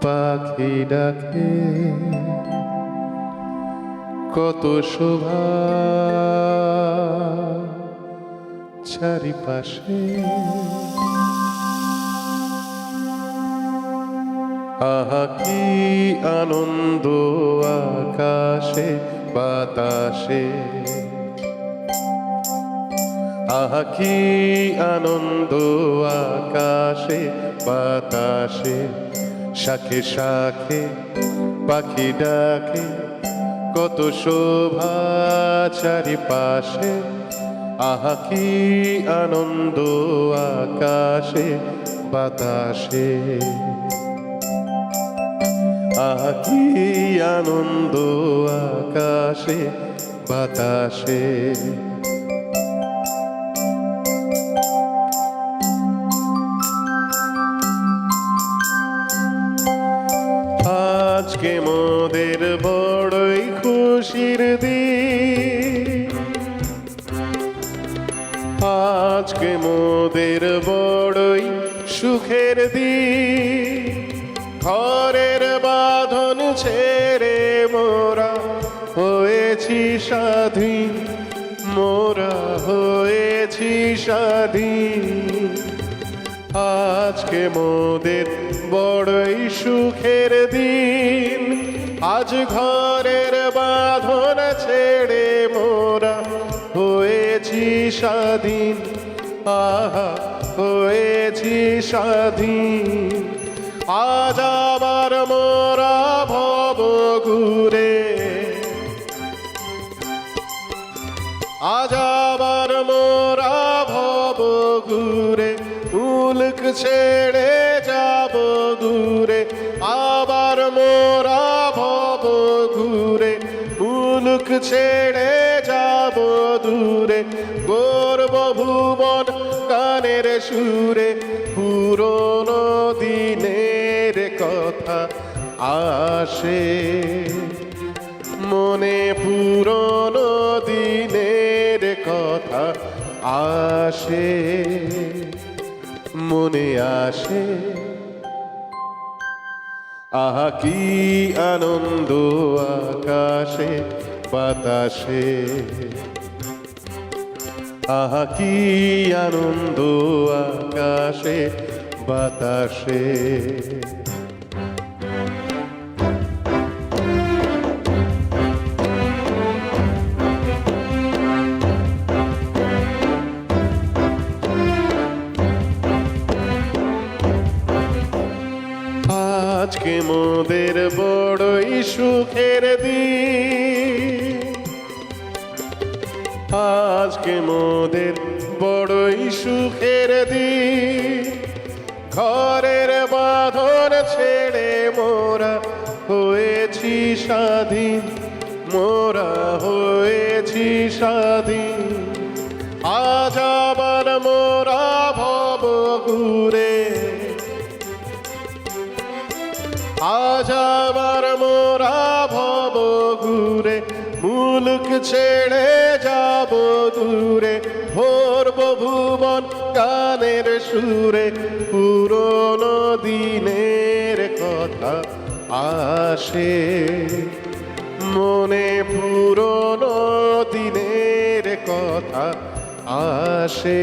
পাখি ডাকে, কত শোভা চারিপাশে, আহা কি আনন্দ আকাশে বাতাসে, আহা কি আনন্দ আকাশে বাতাসে, শাখে শাখে পাখি ডাকে, কত শোভা চারিপাশে, আহা কি আনন্দ আকাশে বাতাসে, আহা কি আনন্দ আকাশে বাতাসে। আজকে মোদের বড়ই খুশির দিন, আজকে মোদের বড়ই সুখের দিন, ঘরের বাঁধন ছেড়ে মোরা হয়েছি স্বাধীন, মোরা হয়েছি স্বাধীন, আজকে মোদের বড়ই সুখের দিন, আজ ঘরের বাঁধন ছেড়ে মোরা হয়েছি স্বাধীন, আহা হয়েছি স্বাধীন, আজ আবার মোরা ভব ঘুরে, আজ আবার মোরা ভব ঘুরে, মুলক ছেড়ে যাব দূরে, আবার মোরা ভব ঘুরে, মুলক ছেড়ে যাব দূরে, গর্ব ভুবন গানের সুরে, পুরনো দিনের কথা আসে মনে, পুরনো দিনের কথা আসে মনে আসে, আহা কি আনন্দ আকাশে বাতাসে, আহা কি আনন্দ আকাশে বাতাসে। সুখের দিন, আজকে মোদের বড়ই সুখের দিন। ঘরের বাঁধন ছেড়ে মোরা হয়েছি স্বাধীন, মোরা হয়েছি স্বাধীন। আজ আবার মোরা ভব ঘুরে, আজ আবার মোরা ভব ঘুরে, মুলুক ছেড়ে যাব দূরে। ভরব ভুবন গানের সুরে, পুরনো দিনের কথা আসে মনে, পুরনো দিনের কথা আসে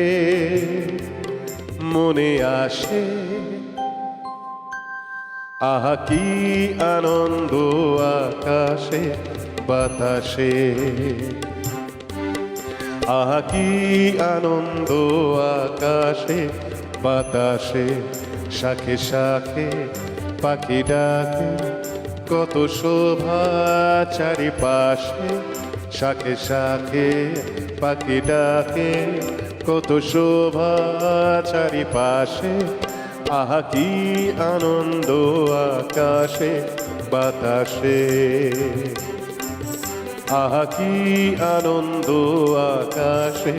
মনে আসে। আহা কি আনন্দ আকাশে বাতাসে, আহা কি আনন্দ আকাশে বাতাসে। শাখে শাখে পাখি ডাকে, কত শোভা চারিপাশে। শাখে শাখে পাখি ডাকে, কত শোভা চারিপাশে। আহা কি আনন্দ আকাশে বাতাসে, আহা কি আনন্দ আকাশে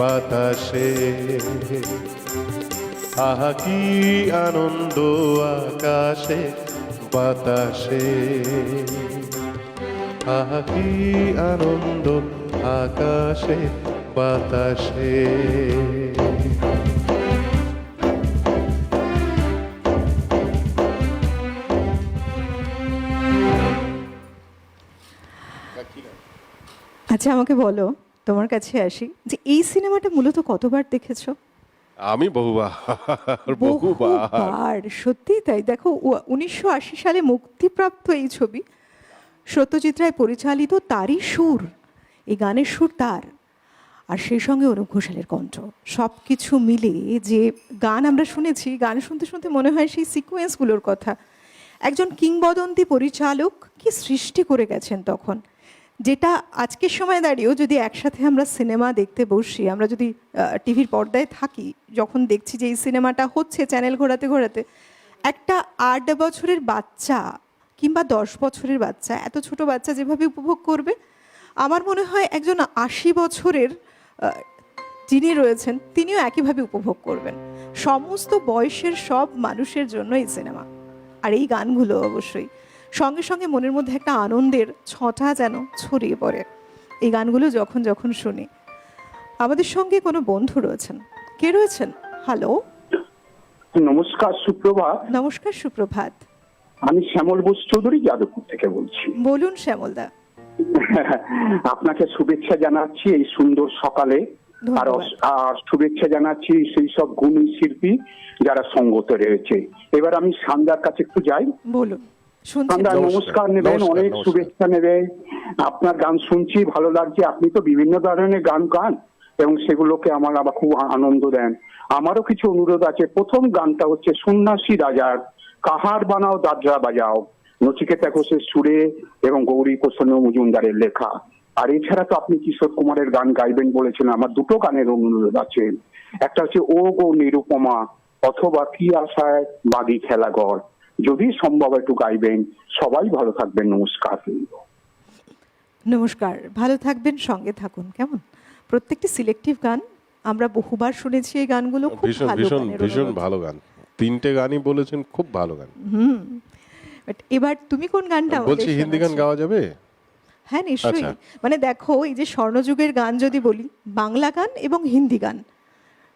বাতাসে। আহা কি আনন্দ আকাশে বাতাসে, আহা কি আনন্দ আকাশে বাতাসে। আচ্ছা আমাকে বলো, তোমার কাছে আসি, যে এই সিনেমাটা মূলত কতবার দেখেছো? আমি বহুবার বহুবার। বহুবার, সত্যিই তাই। দেখো 1980 সালে মুক্তিপ্রাপ্ত এই ছবি, সত্যজিৎ রায় পরিচালিত, তারই সুর, এই গানের সুর তার, আর সেই সঙ্গে অনুপ ঘোষালের কণ্ঠ। সব কিছু মিলে যে গান আমরা শুনেছি, গান শুনতে শুনতে মনে হয় সেই সিকোয়েন্সগুলোর কথা। একজন কিংবদন্তি পরিচালক কি সৃষ্টি করে গেছেন তখন, যেটা আজকের সময় দাঁড়িয়েও যদি একসাথে আমরা সিনেমা দেখতে বসি, আমরা যদি টিভির পর্দায় থাকি, যখন দেখছি যে এই সিনেমাটা হচ্ছে চ্যানেল ঘোরাতে ঘোরাতে, একটা 8 বছরের বাচ্চা কিংবা 10 বছরের বাচ্চা, এত ছোট বাচ্চা যেভাবে উপভোগ করবে, আমার মনে হয় একজন 80 বছরের যিনি রয়েছেন তিনিও একইভাবে উপভোগ করবেন। সমস্ত বয়সের সব মানুষের জন্য এই সিনেমা, আর এই গানগুলো অবশ্যই সঙ্গে সঙ্গে মনের মধ্যে একটা আনন্দের ছটা যেন ছড়িয়ে পড়ে এই গানগুলো যখন যখন শুনি। আমাদের সঙ্গে কোনো বন্ধু রয়েছেন, কে রয়েছেন? হ্যালো, নমস্কার, সুপ্রভাত। নমস্কার, সুপ্রভাত। আমি শ্যামল বোস চৌধুরী যাদবপুর থেকে বলছি। বলুন শ্যামলদা। আপনাকে শুভেচ্ছা জানাচ্ছি এই সুন্দর সকালে, আর আর শুভেচ্ছা জানাচ্ছি সেই সব গুণী শিল্পী যারা সঙ্গত রয়েছে। এবার আমি সন্ধ্যার কাছে একটু যাই। বলুন। সন্ধ্যা নমস্কার নেবেন, অনেক শুভেচ্ছা নেবেন। আপনার গান শুনছি, ভালো লাগছে। আপনি তো বিভিন্ন ধরনের গান গান এবং সেগুলোকে আমার আবার খুব আনন্দ দেন। আমারও কিছু অনুরোধ আছে। প্রথম গানটা হচ্ছে সন্ন্যাসী রাজার কাহার বানাও দাদরা বাজাও, নচিকেতা ঘোষের সুরে এবং গৌরী প্রসন্ন মজুমদারের লেখা। আর এছাড়া তো আপনি কিশোর কুমারের গান গাইবেন বলেছেন, আমার দুটো গানের অনুরোধ আছে। একটা হচ্ছে ও গো নিরুপমা, অথবা কি আশায় বাগি খেলাঘর, যদি সম্ভব একটু গাইবেন। সবাই ভালো থাকবেন, নমস্কার। নমস্কার, ভালো থাকবেন, সঙ্গে থাকুন। কেমন প্রত্যেকটি সিলেক্টিভ গান আমরা বহুবার শুনেছি, এই গানগুলো খুব ভীষণ ভালো ভীষণ গানের ভীষণ অনুরোধ। ভালো গান, তিনটে গানই বলেছেন, খুব ভালো গান। বাট এবার তুমি কোন গানটা আমাদের বলছি হিন্দি গান শোনাচ্ছো? গাওয়া যাবে? হ্যাঁ নিশ্চয়ই। আচ্ছা। মানে দেখো, এই যে স্বর্ণযুগের গান যদি বলি, বাংলা গান এবং হিন্দি গান,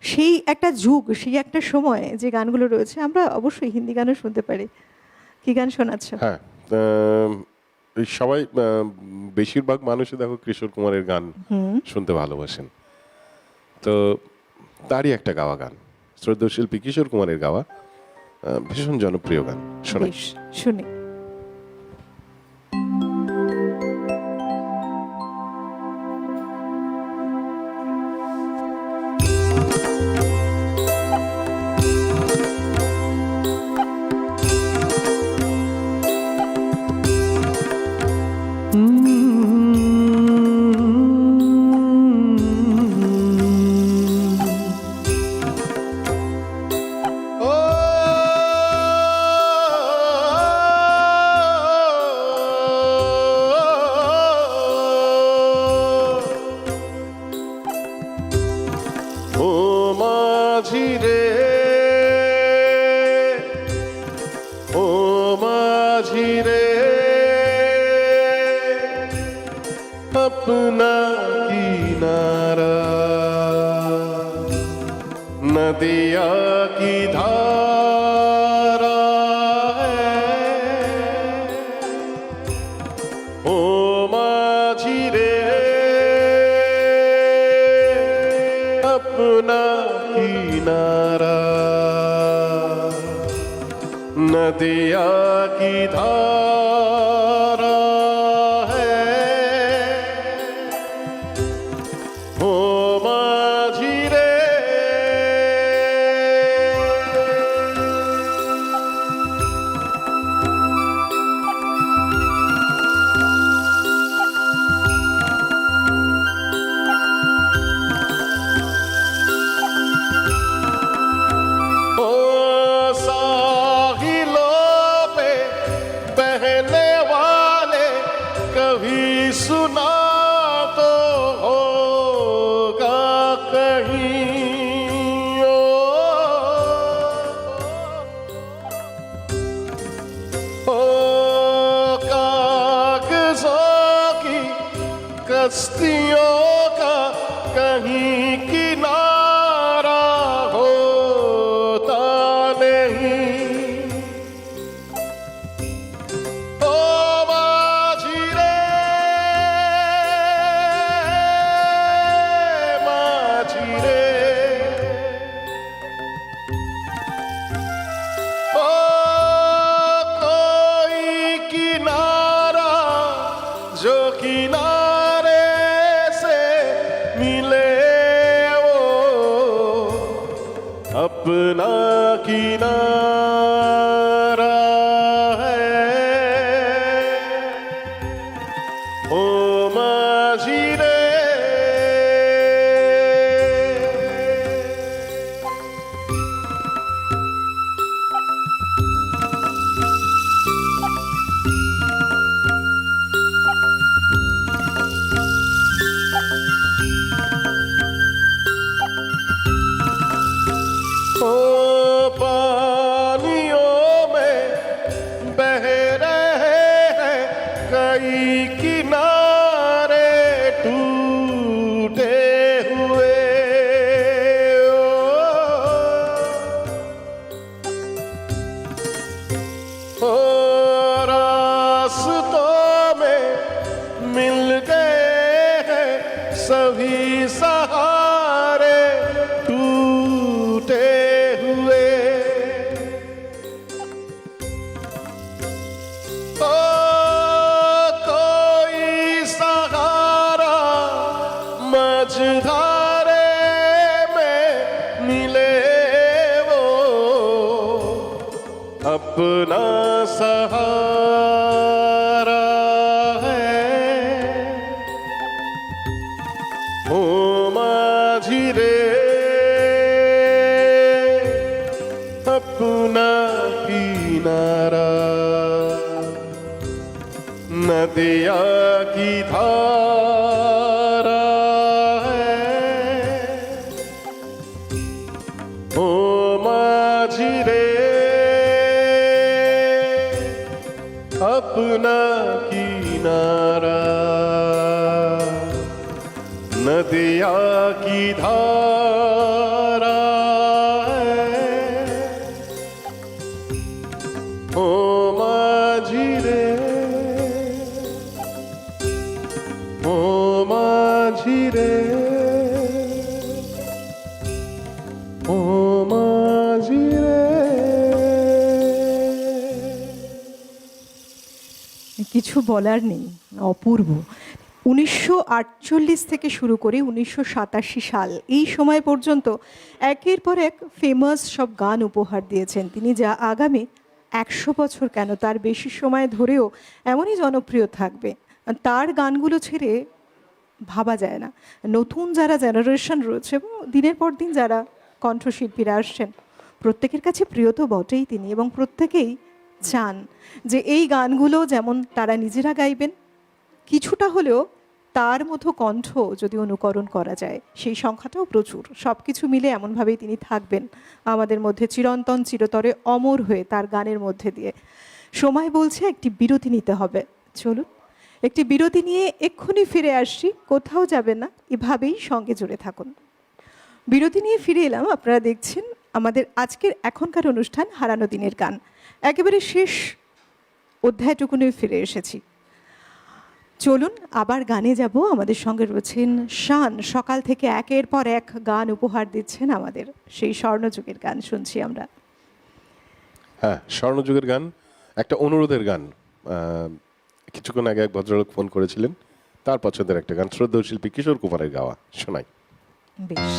সেই একটা যুগ, সেই একটা সময় যে গানগুলো রয়েছে, আমরা অবশ্যই হিন্দি গানও শুনতে পারি। কি গান শোনাচ্ছ? হ্যাঁ, এই সবাই বেশিরভাগ মানুষই দেখো কিশোর কুমারের গান শুনতে ভালোবাসেন, তো তারই একটা গাওয়া গান, শ্রদ্ধেয় শিল্পী কিশোর কুমারের গাওয়া, ভীষণ জনপ্রিয় গান, শোনাই। বেশ, শুনি। अपना किनारा नदिया की धारा है ओ माझी रे अपना किनारा नदिया की धारा है ओ माझी रे ओ साहिलों पे बहने वाले कभी सुना तो होगा कहीं ओ कागजों की कश्तियों का कहीं किनारा होता नहीं ओ माझी रे माझी रे ओ कोई किनारा जो किनारे से मिले वो अपना किनारा है ओ माझी रे ओ पानियों में बह रहे हैं कई किनारे टूटे हुए ओ रास्तों में मिल गए हैं सभी सहारे टूटे हुए ओ कोई सहारा मझधारे में मिले वो अपना सहारा है ओ माझी रे अपना किनारा नदिया की धारा है ओ माझी रे अपना किनारा नदिया की धारा है ओ माझी रे ओ माझी रे ओ माझी রে কিছু বলার নেই, অপূর্ব। 1948 থেকে শুরু করে 1987 সাল এই সময় পর্যন্ত একের পর এক ফেমাস সব গান উপহার দিয়েছেন তিনি, যা আগামী 100 বছর কেন তার বেশি সময় ধরেও এমনই জনপ্রিয় থাকবে। তার গানগুলো ছেড়ে ভাবা যায় না। নতুন যারা জেনারেশন রয়েছে এবং দিনের পর দিন যারা কণ্ঠশিল্পীরা আসছেন প্রত্যেকের কাছে প্রিয় তো বটেই তিনি, এবং প্রত্যেকেই চান যে এই গানগুলো যেমন তারা নিজেরা গাইবেন, কিছুটা হলেও তার মতো কণ্ঠ যদি অনুকরণ করা যায় সেই সংখ্যাটাও প্রচুর। সব কিছু মিলে এমনভাবেই তিনি থাকবেন আমাদের মধ্যে চিরন্তন চিরতরে অমর হয়ে তার গানের মধ্যে দিয়ে। সময় বলছে একটি বিরতি নিতে হবে, চলুন একটি বিরতি নিয়ে এক্ষুনি ফিরে আসছি, কোথাও যাবেন না, এভাবেই সঙ্গে জুড়ে থাকুন। বিরতি নিয়ে ফিরে এলাম, আপনারা দেখছেন আমাদের আজকের এখনকার অনুষ্ঠান হারানো দিনের গান। একেবারে শেষ অধ্যায়টুকু নিয়ে ফিরে এসেছি। চলুন আবার গানে যাব। আমাদের সঙ্গে রয়েছেন শান, সকাল থেকে একের পর এক গান উপহার দিচ্ছেন আমাদের, সেই স্বর্ণযুগের গান শুনছি আমরা। হ্যাঁ, স্বর্ণযুগের গান, একটা অনুরোধের গান। কিছুক্ষণ আগে এক ভদ্রলোক ফোন করেছিলেন, তার পছন্দের একটা গান, শ্রদ্ধেয় শিল্পী কিশোর কুমারের গাওয়া, শোনাই। বেশ।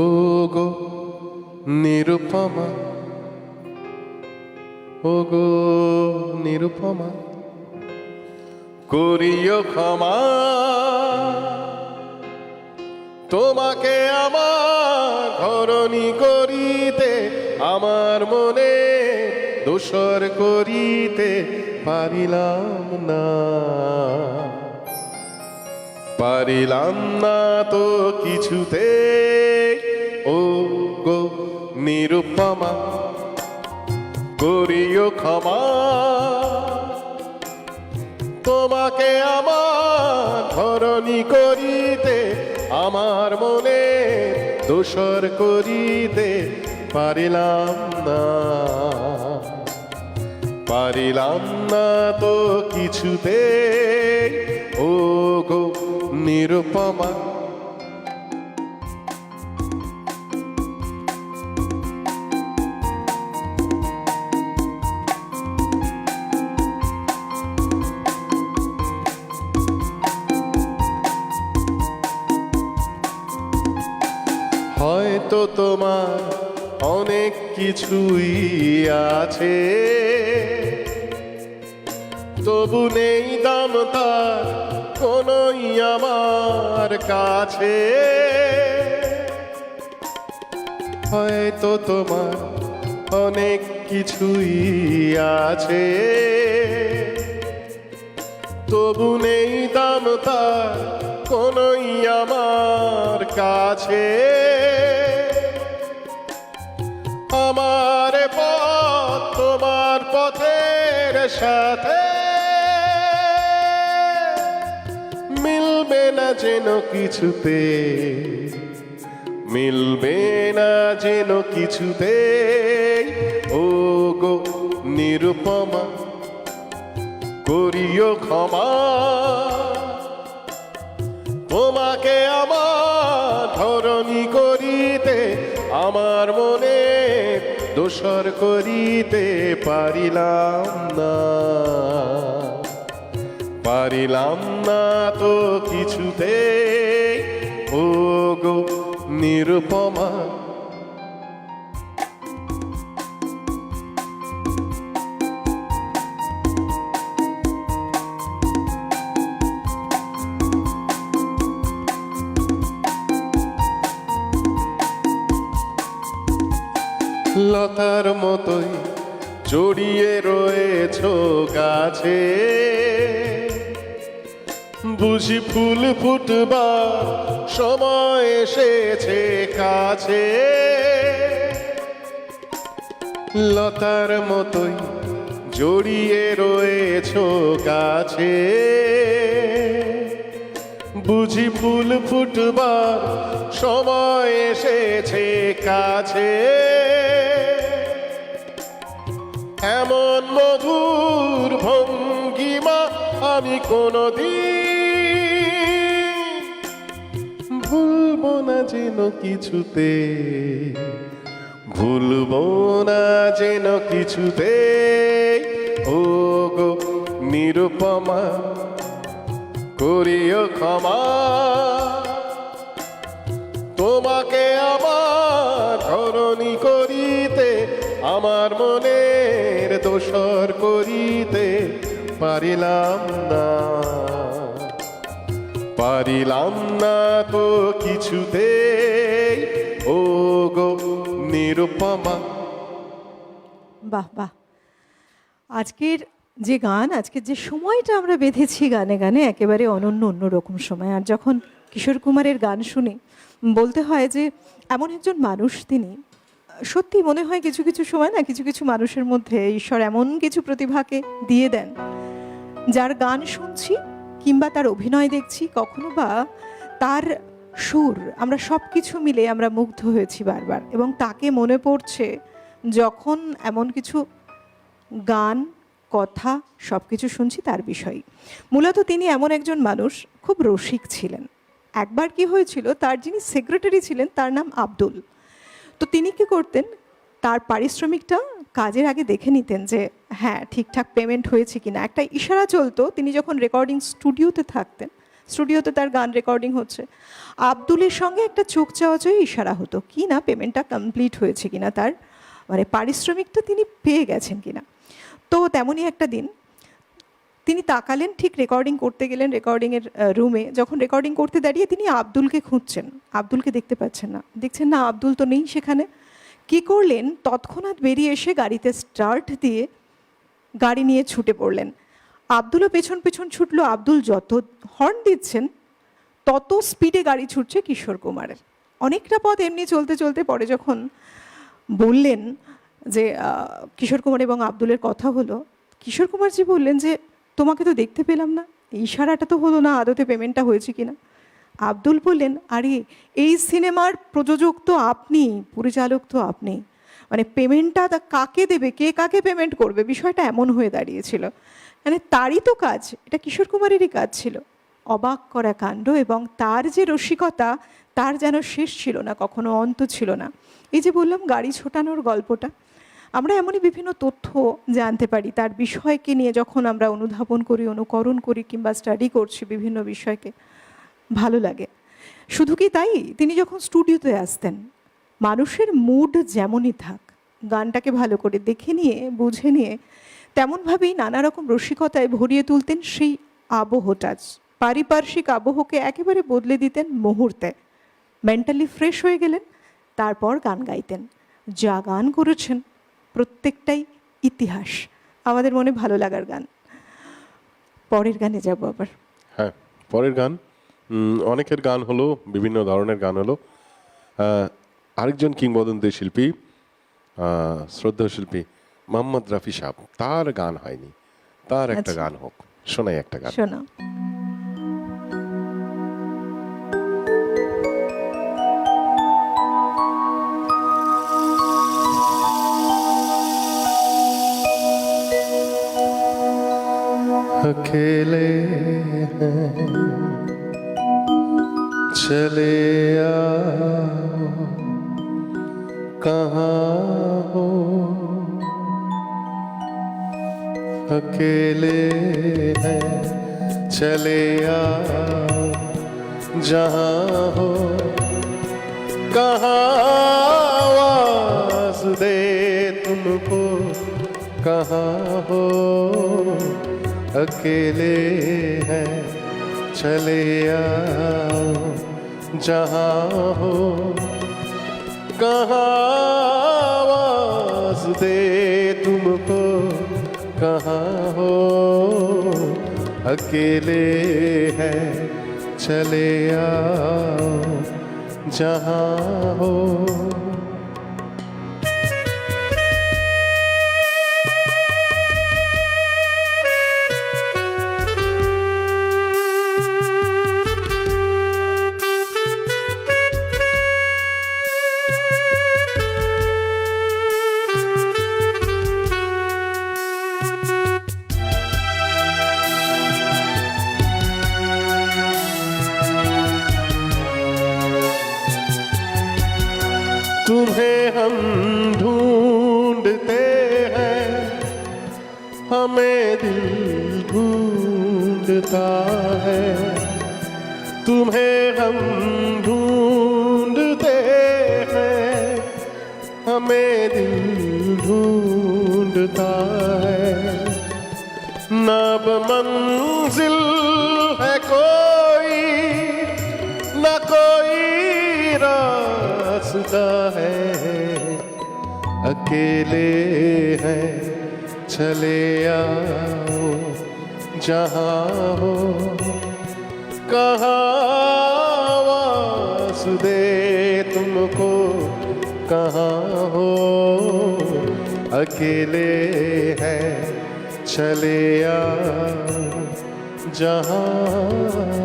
ও গো নিরুপমা, ও গো নিরুপমা, করিও ক্ষমা, তোমাকে আমার ধরণী করিতে, আমার মনে দোসর করিতে পারিলাম না, পারিলাম না তো কিছুতে। ও গো নিরুপমা, করিও ক্ষমা, তোমাকে আমার ধরণী করিতে, আমার মনে দোসর করিতে পারিলাম না, পারিলাম না তো কিছুতে। ও গো নিরুপমা, হয়তো তোমার অনেক কিছুই আছে, তবু নেই দাম তার কোনই আমার কাছে। হয়তো তোমার অনেক কিছুই আছে, তবু নেই দাম তার কোনই আমার কাছে। আমার পথ তোমার পথের সাথে মিলবে না যেন কিছুতে, মিলবে না যেন কিছুতে। ও গো নিরুপমা, করিও ক্ষমা, তোমাকে আমার ধরণী করিতে, আমার মনে দোসর করিতে পারিলাম না, পারিলাম না তো কিছুতে। ও গো নিরুপমা, লতার মতোই জড়িয়ে রয়েছো গাছে, বুঝি ফুল ফুটবার সময় এসেছে কাছে। লতার মতোই জড়িয়ে রয়েছো গাছে, বুঝি ফুল ফুটবার সময় এসেছে কাছে। এমন মধুর ভঙ্গিমা আমি কোনদিন ভুলবো না যেন কিছুতে, ভুলবো না যেন কিছুতে। ও গো নিরুপমা, করিও ক্ষমা, তোমাকে আমার ধরণী করিতে, আমার মনের দোসর করিতে পারিলাম না, পারিলাম না তো কিছুতে। ও গো নিরুপমা। বাহ বাহ, আজকের যে গান, আজকের যে সময়টা আমরা বেঁধেছি গানে গানে, একেবারে অনন্য অন্যরকম সময়। আর যখন কিশোর কুমারের গান শুনি বলতে হয় যে এমন একজন মানুষ তিনি, সত্যি মনে হয় কিছু কিছু সময় না কিছু কিছু মানুষের মধ্যে ঈশ্বর এমন কিছু প্রতিভাকে দিয়ে দেন, যার গান শুনছি কিংবা তার অভিনয় দেখছি, কখনো বা তার সুর, আমরা সব কিছু মিলে আমরা মুগ্ধ হয়েছি বারবার, এবং তাকে মনে পড়ছে যখন এমন কিছু গান, কথা সব কিছু শুনছি তার বিষয়ই। মূলত তিনি এমন একজন মানুষ, খুব রসিক ছিলেন। একবার কি হয়েছিল, তার যিনি সেক্রেটারি ছিলেন তার নাম আব্দুল। তো তিনি কি করতেন, তার পারিশ্রমিকটা কাজের আগে দেখে নিতেন যে হ্যাঁ ঠিকঠাক পেমেন্ট হয়েছে কিনা। একটা ইশারা চলতো, তিনি যখন রেকর্ডিং স্টুডিওতে থাকতেন, স্টুডিওতে তার গান রেকর্ডিং হচ্ছে, আব্দুলের সঙ্গে একটা চোখ চাওয়াচাই ইশারা হতো কি না পেমেন্টটা কমপ্লিট হয়েছে কিনা, তার মানে পারিশ্রমিকটা তিনি পেয়ে গেছেন কিনা। তো তেমনই একটা দিন তিনি তাকালেন, ঠিক রেকর্ডিং করতে গেলেন রেকর্ডিংয়ের রুমে, যখন রেকর্ডিং করতে দাঁড়িয়ে তিনি আব্দুলকে খুঁজছেন, আব্দুলকে দেখতে পাচ্ছেন না, দেখছেন না আব্দুল তো নেই সেখানে। কি করলেন, তৎক্ষণাৎ বেরিয়ে এসে গাড়িতে স্টার্ট দিয়ে গাড়ি নিয়ে ছুটে পড়লেন। আব্দুলও পেছন পেছন ছুটলো। আব্দুল যত হর্ন দিচ্ছেন তত স্পিডে গাড়ি ছুটছে কিশোর কুমারের। অনেকটা পথ এমনি চলতে চলতে পরে যখন বললেন যে কিশোর কুমার এবং আব্দুলের কথা হলো, কিশোর কুমারজি বললেন যে তোমাকে তো দেখতে পেলাম না, ইশারাটা তো হলো না আদতে পেমেন্টটা হয়েছে কিনা। আব্দুল বললেন আরে এই সিনেমার প্রযোজক তো আপনি, পরিচালক তো আপনি, মানে পেমেন্টটা কাকে দেবে, কে কাকে পেমেন্ট করবে, বিষয়টা এমন হয়ে দাঁড়িয়েছিল। মানে তারই তো কাজ, এটা কিশোর কুমারেরই কাজ ছিল। অবাক করা কাণ্ড, এবং তার যে রসিকতা তার যেন শেষ ছিল না, কখনো অন্ত ছিল না। এই যে বললাম গাড়ি ছোটানোর গল্পটা, আমরা এমনই বিভিন্ন তথ্য জানতে পারি তার বিষয়কে নিয়ে, যখন আমরা অনুধাবন করি, অনুকরণ করি কিংবা স্টাডি করছি বিভিন্ন বিষয়কে, ভালো লাগে। শুধু কি তাই, তিনি যখন স্টুডিওতে আসতেন, মানুষের মুড যেমনই থাক, গানটাকে ভালো করে দেখে নিয়ে বুঝে নিয়ে তেমনভাবেই নানা রকম রসিকতায় ভরিয়ে তুলতেন সেই আবহটা, পারিপার্শ্বিক আবহকে একেবারে বদলে দিতেন মুহূর্তে। মেন্টালি ফ্রেশ হয়ে গেলেন, তারপর গান গাইতেন। যা গান করেছেন প্রত্যেকটাই ইতিহাস, আমাদের মনে ভালো লাগার গান। পরের গানে যাব আবার। হ্যাঁ, পরের গান অনেকের গান হলো, বিভিন্ন ধরনের গান হলো। আরেকজন কিংবদন্তি শিল্পী, শ্রদ্ধেয় শিল্পী মোহাম্মদ রফি সাহেব, তার গান হয়নি, তার একটা গান হোক, শোনাই একটা গান। শোনা। अकेले हैं चले आओ, कहाँ हो, अकेले हैं चले आओ, जहाँ हो, कहाँ आवाज दे तुमको, कहाँ हो, अकेले हैं चले आओ, जहाँ हो, कहाँ आवाज दे तुमको, कहाँ हो, अकेले हैं चले आओ, जहाँ हो। तुम्हें हम ढूंढते हैं, हमें दिल ढूंढता है, तुम्हें हम ढूंढते हैं, हमें दिल ढूंढता है, ना मंजिल है कोई, ना कोई रास्ता है, अकेले हैं चले आओ, जहाँ हो, कहाँ आवाज दे तुमको, कहाँ हो अकेले हैं चले आओ जहाँ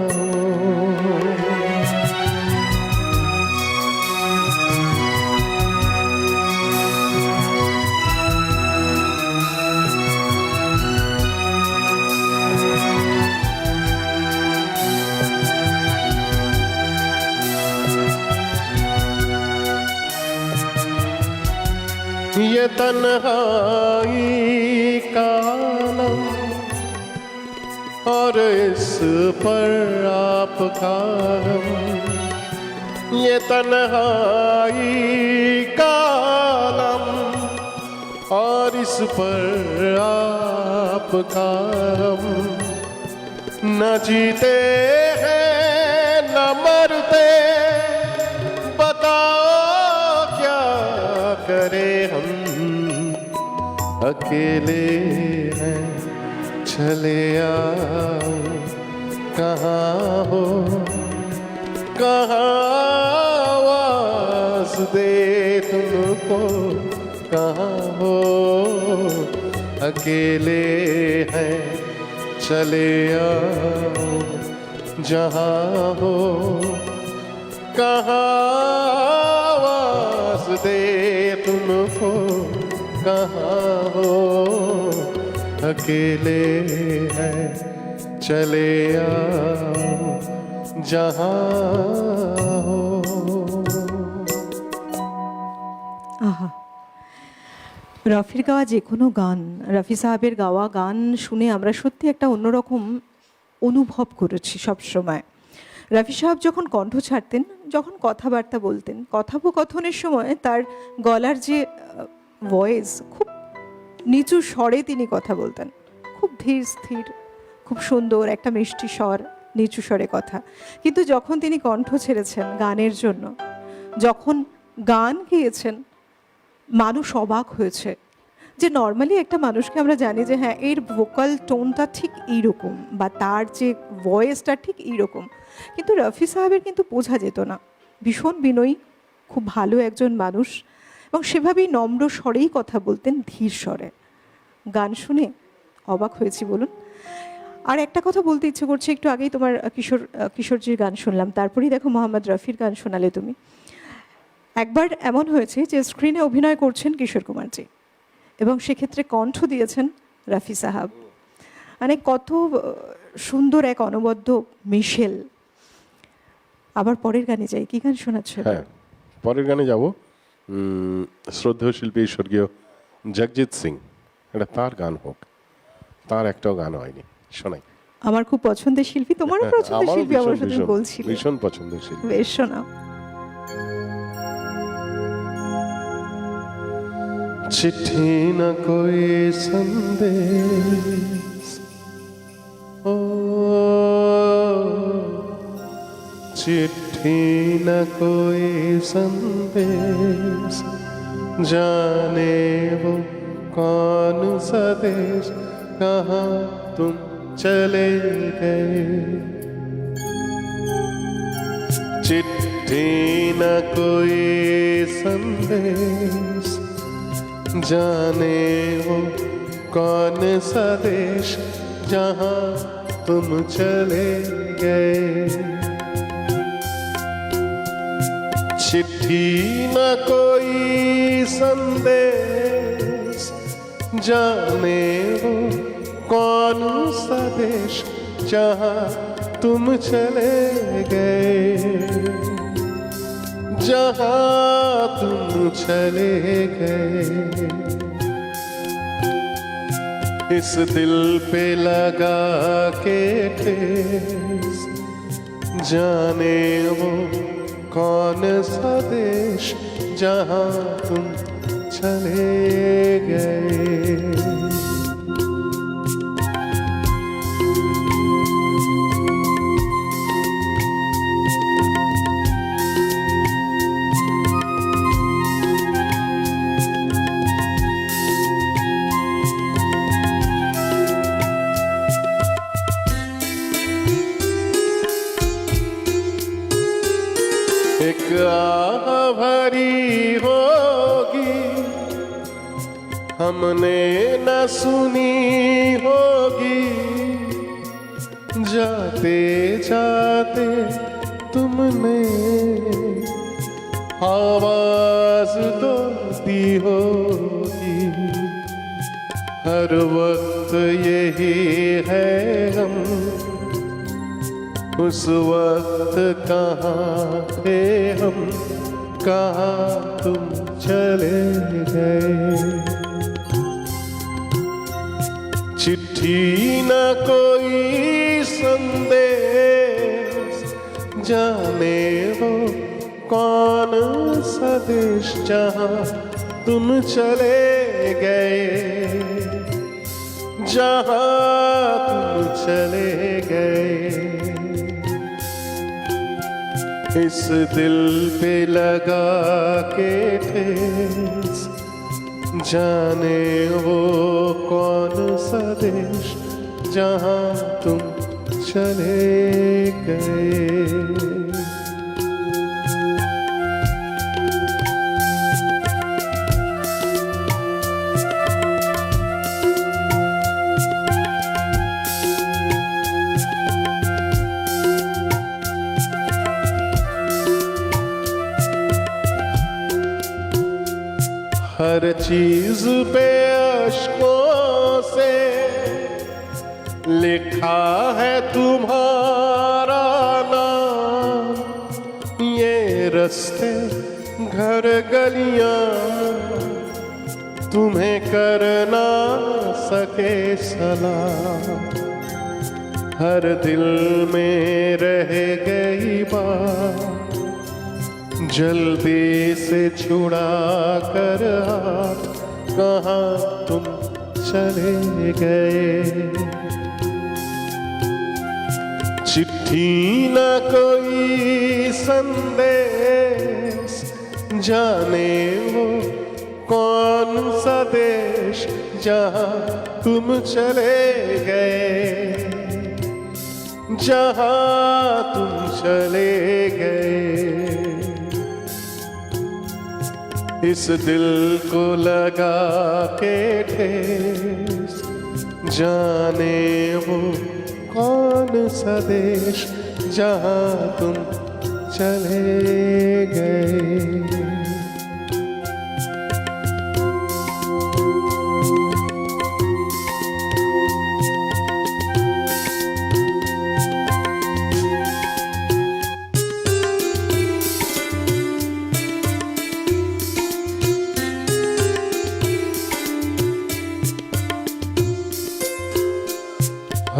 हो। ये तन्हाई का आलम और इस पर आपका गम, ये तन्हाई का आलम और इस पर आपका गम, न जीते हैं न मरते, बताओ क्या करें हम, अकेले हैं चले आओ कहाँ हो, कहाँ आवाज दे तुमको, कहाँ हो अकेले हैं चले आओ जहाँ हो, कहाँ आवाज दे तुमको, कहाँ हो अकेले हैं चले आओ जहाँ हो। আহা, রফির গাওয়া যে কোনো গান, রফি সাহেবের গাওয়া গান শুনে আমরা সত্যি একটা অন্যরকম অনুভব করেছি সব সময়। রফি সাহেব যখন কণ্ঠ ছাড়তেন, যখন কথাবার্তা বলতেন, কথোপকথনের সময় তার গলার যে ভয়েস, খুব নিচু স্বরে তিনি কথা বলতেন, খুব ধীর স্থির, খুব সুন্দর একটা মিষ্টি স্বর, নিচু স্বরে কথা। কিন্তু যখন তিনি কণ্ঠ ছেড়েছেন গানের জন্য, যখন গান গেয়েছেন, মানুষ অবাক হয়েছে যে নর্মালি একটা মানুষকে আমরা জানি যে হ্যাঁ এর ভোকাল টোনটা ঠিক এইরকম বা তার যে ভয়েসটা ঠিক এইরকম, কিন্তু রফি সাহেবের কিন্তু বোঝা যেত না। ভীষণ বিনয়ী, খুব ভালো একজন মানুষ এবং সেভাবেই নম্র স্বরেই কথা বলতেন, ধীর স্বরে। গান শুনে অবাক হয়েছি বলুন। আর একটা কথা বলতে ইচ্ছে করছে, একটু আগেই তোমার কিশোরজির গান শুনলাম, তারপরেই দেখো মোহাম্মদ রফির গান শোনালে তুমি। একবার এমন হয়েছে যে স্ক্রিনে অভিনয় করছেন কিশোর কুমারজি এবং সেক্ষেত্রে কণ্ঠ দিয়েছেন রফি সাহাব। মানে কত সুন্দর এক অনবদ্য মিশেল। আবার পরের গানে যাই, কি গান শোনাচ্ছ? হ্যাঁ, পরের গানে যাব। শ্রদ্ধেয় শিল্পী স্বর্গীয় জগজিৎ সিং, এটা তার গান হোক, তার একটাও গান হয়নি, শোনাই। আমার খুব পছন্দের শিল্পী, তোমারও পছন্দের শিল্পী অবশ্য, তুমি বলছিলে। ভীষণ পছন্দের শিল্পী। বেশ, শোনাও। चिट्ठी न कोई संदेश, ओ चिट्ठी न कोई संदेश, जाने वो कौन सा देश, कहाँ तुम चले गए। चिट्ठी न कोई संदेश, जाने वो कौन सा देश, जहाँ तुम चले गए। चिट्ठी न कोई संदेश, जाने वो कौन सा देश, जहाँ तुम चले गए, जहाँ तुम चले गए। इस दिल पे लगा के ठेस, जाने वो कौन सा देश, जहाँ तुम चले गए। एक भरी होगी हमने न सुनी होगी, जाते जाते तुमने आवाज तो दी होगी। हर वक्त यही है हम, उस वक्त कहाँ थे हम, कहाँ तुम चले गए। चिट्ठी न कोई संदेश, जाने वो कौन सा देश जहाँ तुम चले गए, जहाँ तुम चले गए। इस दिल पे लगा के ठेस, जाने वो कौन सा देश जहाँ तुम चले गए। हर चीज पे अश्कों से लिखा है तुम्हारा नाम, ये रास्ते घर गलियां तुम्हें कर ना सके सलाम। हर दिल में रह गई बात, जल्दी से छुड़ा कर आप कहाँ तुम चले गए। चिट्ठी न कोई संदेश, जाने वो कौन सा देश जहाँ तुम चले गए, जहाँ तुम चले गए। इस दिल को लगा के ठेस, जाने वो कौन सा देश जहाँ तुम चले गए।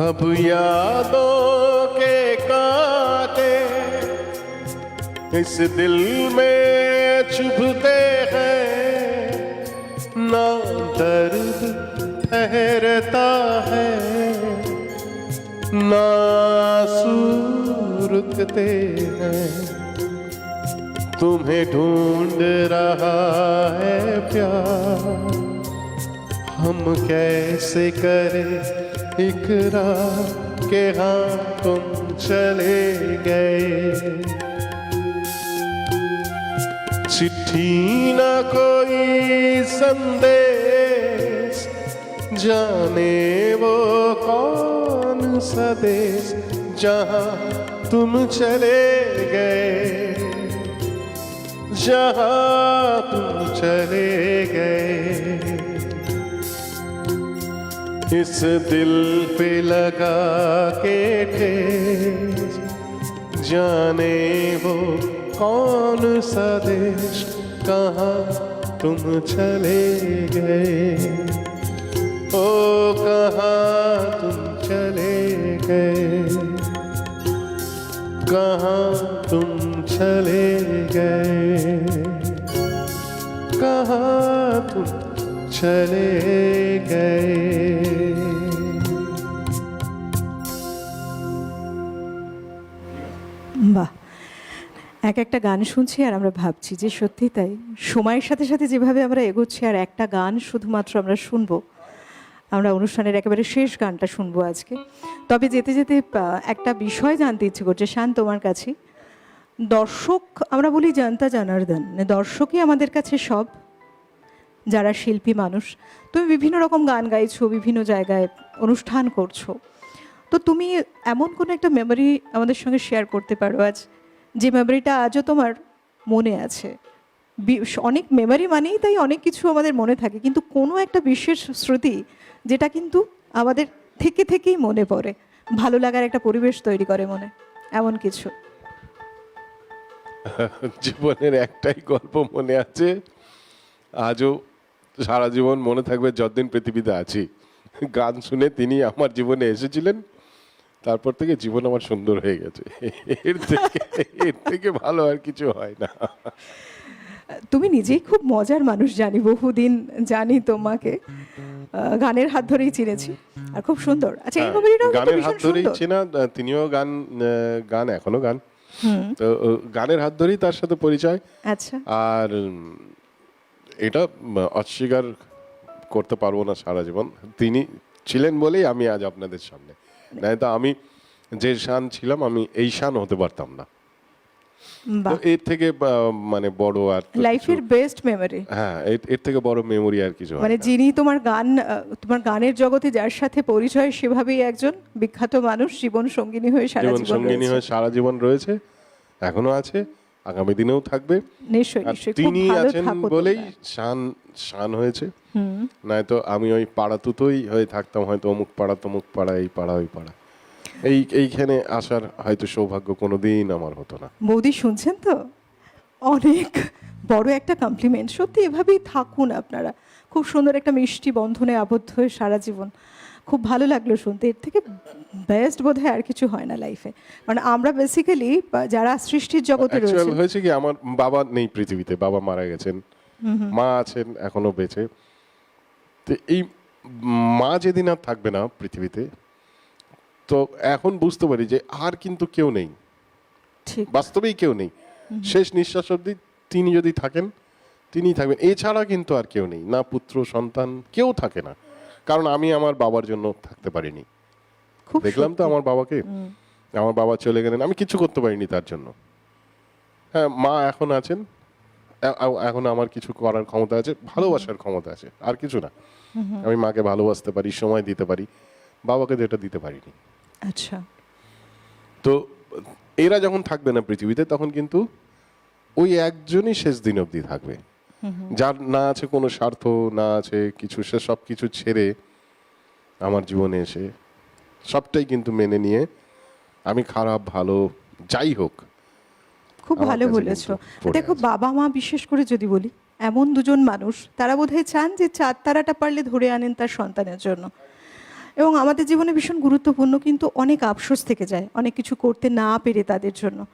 अब यादों के कांटे इस दिल में चुभते हैं, ना दर्द ठहरता है, ना आंसू रुकते हैं। तुम्हें ढूंढ रहा है प्यार, हम कैसे करें इकरार के हाँ तुम चले गए। चिट्ठी ना कोई संदेश, जाने वो कौन सा देश जहाँ तुम चले गए, जहाँ तुम चले गए। इस दिल पे लगा के ठेस, जाने वो कौन सा देश कहाँ तुम चले गए। ओ कहाँ तुम चले गए, कहाँ तुम चले गए, कहाँ तुम चले गए। বাহ, এক একটা গান শুনছি আর আমরা ভাবছি যে সত্যি তাই, সময়ের সাথে সাথে যেভাবে আমরা এগোচ্ছি আর একটা গান শুধুমাত্র আমরা শুনবো, আমরা অনুষ্ঠানের একেবারে শেষ গানটা শুনবো আজকে। তবে যেতে যেতে একটা বিষয় জানতে ইচ্ছে করছে শান তোমার কাছে। দর্শক, আমরা বলি জানতা জানার্দন, দর্শকই আমাদের কাছে সব। যারা শিল্পী মানুষ, তুমি বিভিন্ন রকম গান গাইছো, বিভিন্ন জায়গায় অনুষ্ঠান করছো, তো তুমি এমন কোনো একটা মেমোরি আমাদের সঙ্গে শেয়ার করতে পারো আজ, যে মেমোরিটা আজও তোমার মনে আছে? অনেক মেমোরি মানেই তাই অনেক কিছু আমাদের মনে থাকে, কিন্তু কোনো একটা বিশেষ স্মৃতি যেটা কিন্তু আমাদের থেকেই মনে পড়ে, ভালো লাগার একটা পরিবেশ তৈরি করে মনে, এমন কিছু? জীবনের একটাই গল্প মনে আছে, আজও সারা জীবন মনে থাকবে যতদিন পৃথিবীতে আছি। গান শুনে তিনি আমার জীবনে এসেছিলেন, তারপর থেকে জীবন আমার সুন্দর হয়ে গেছে। এর থেকে ভালো আর কিছু হয় না। তুমি নিজেই খুব মজার মানুষ, জানি, বহুদিন জানি তোমাকে, গানের হাত ধরেই চিনেছি, আর খুব সুন্দর। আচ্ছা, এই মেমোরিটাও কিন্তু গানের ভীষণ হাত ধরেই সুন্দর। চেনা, তিনিও গান এখনো গান, তো গানের হাত ধরেই তার সাথে পরিচয়। আচ্ছা, আর এটা অস্বীকার করতে পারবো না সারা জীবন, তিনি ছিলেন বলেই আমি আজ আপনাদের সামনে, নাই তো আমি যে শান ছিলাম আমি এই শান হতে পারতাম না। তো এর থেকে মানে বড় আর তো লাইফের কিছু- বেস্ট মেমোরি। হ্যাঁ, এর থেকে বড় মেমোরি আর কিছু হয় মানে না। যিনি তোমার গানের জগতে যার সাথে পরিচয়, সেভাবেই একজন বিখ্যাত মানুষ জীবন সঙ্গিনী হয়ে সারা জীবন জীবন সঙ্গিনী রয়েছে। হয়ে সারা জীবন রয়েছে, এখনো আছে, আগামী দিনেও থাকবে। নিশ্চয়ই আর নিশ্চয়ই, খুব তিনি ভালো আছেন থাকো বলেই তোমরা। শান হয়েছে, নয়তো আমি ওই পাড়া তুতোই হয়ে থাকতাম, হয়তো অমুক পাড়া তমুক পাড়া, এই পাড়া ওই পাড়া, এইখানে আসার হয়তো সৌভাগ্য কোনোদিন আমার হতো না। বৌদি শুনছেন তো, অনেক বড় একটা কমপ্লিমেন্ট। সত্যি এভাবেই থাকুন আপনারা, খুব সুন্দর একটা মিষ্টি বন্ধনে আবদ্ধ হয়ে সারা জীবন। খুব ভালো লাগলো শুনতে, এর থেকে বেস্ট বোধহয় আর কিছু হয় না লাইফে। মানে আমরা বেসিক্যালি যারা সৃষ্টির জগতে রয়েছে, অ্যাকচুয়াল হয়েছে কি, আমার বাবা নেই পৃথিবীতে, বাবা মারা গেছেন, মা আছেন এখনো বেঁচে। তো এই মা যেদিন আর থাকবে না পৃথিবীতে, তো এখন বুঝতে পারি যে আর কিন্তু কেউ নেই, ঠিক বাস্তবেই কেউ নেই। শেষ নিঃশ্বাস অবধি তিনি যদি থাকেন, তিনিই থাকবেন, এছাড়া কিন্তু আর কেউ নেই, না পুত্র সন্তান, কেউ থাকে না। কারণ আমি আমার বাবার জন্য থাকতে পারিনি, খুব দেখলাম তো সত্যি। আমার বাবাকে, আমার বাবা চলে গেলেন, আমি কিছু করতে পারিনি তার জন্য। হ্যাঁ, মা এখন আছেন, এখন আমার কিছু করার ক্ষমতা আছে, ভালোবাসার ক্ষমতা আছে, আর কিছু না। আমি মাকে ভালোবাসতে পারি, সময় দিতে পারি, বাবাকে যেটা দিতে পারিনি। আচ্ছা, তো এরা যখন থাকবে না পৃথিবীতে, তখন কিন্তু ওই একজনই শেষ দিন অবধি থাকবে, যার না আছে কোনো স্বার্থ, না আছে কিছু, সে সব কিছু ছেড়ে আমার জীবনে এসে সবটাই কিন্তু মেনে নিয়ে, আমি খারাপ ভালো যাই হোক, খুব আমার ভালো কাছে বলেছো। কিন্তু পড়ে দেখো, আছে। বাবা মা বিশেষ করে যদি বলি, এমন দুজন মানুষ, তারা বোধহয় চান যে চাঁদ তারাটা পারলে ধরে আনেন তার সন্তানের জন্য। এবং আমাদের জীবনে ভীষণ গুরুত্বপূর্ণ, কিন্তু অনেক আফসোস থেকে যায় অনেক কিছু করতে না পেরে তাদের জন্য।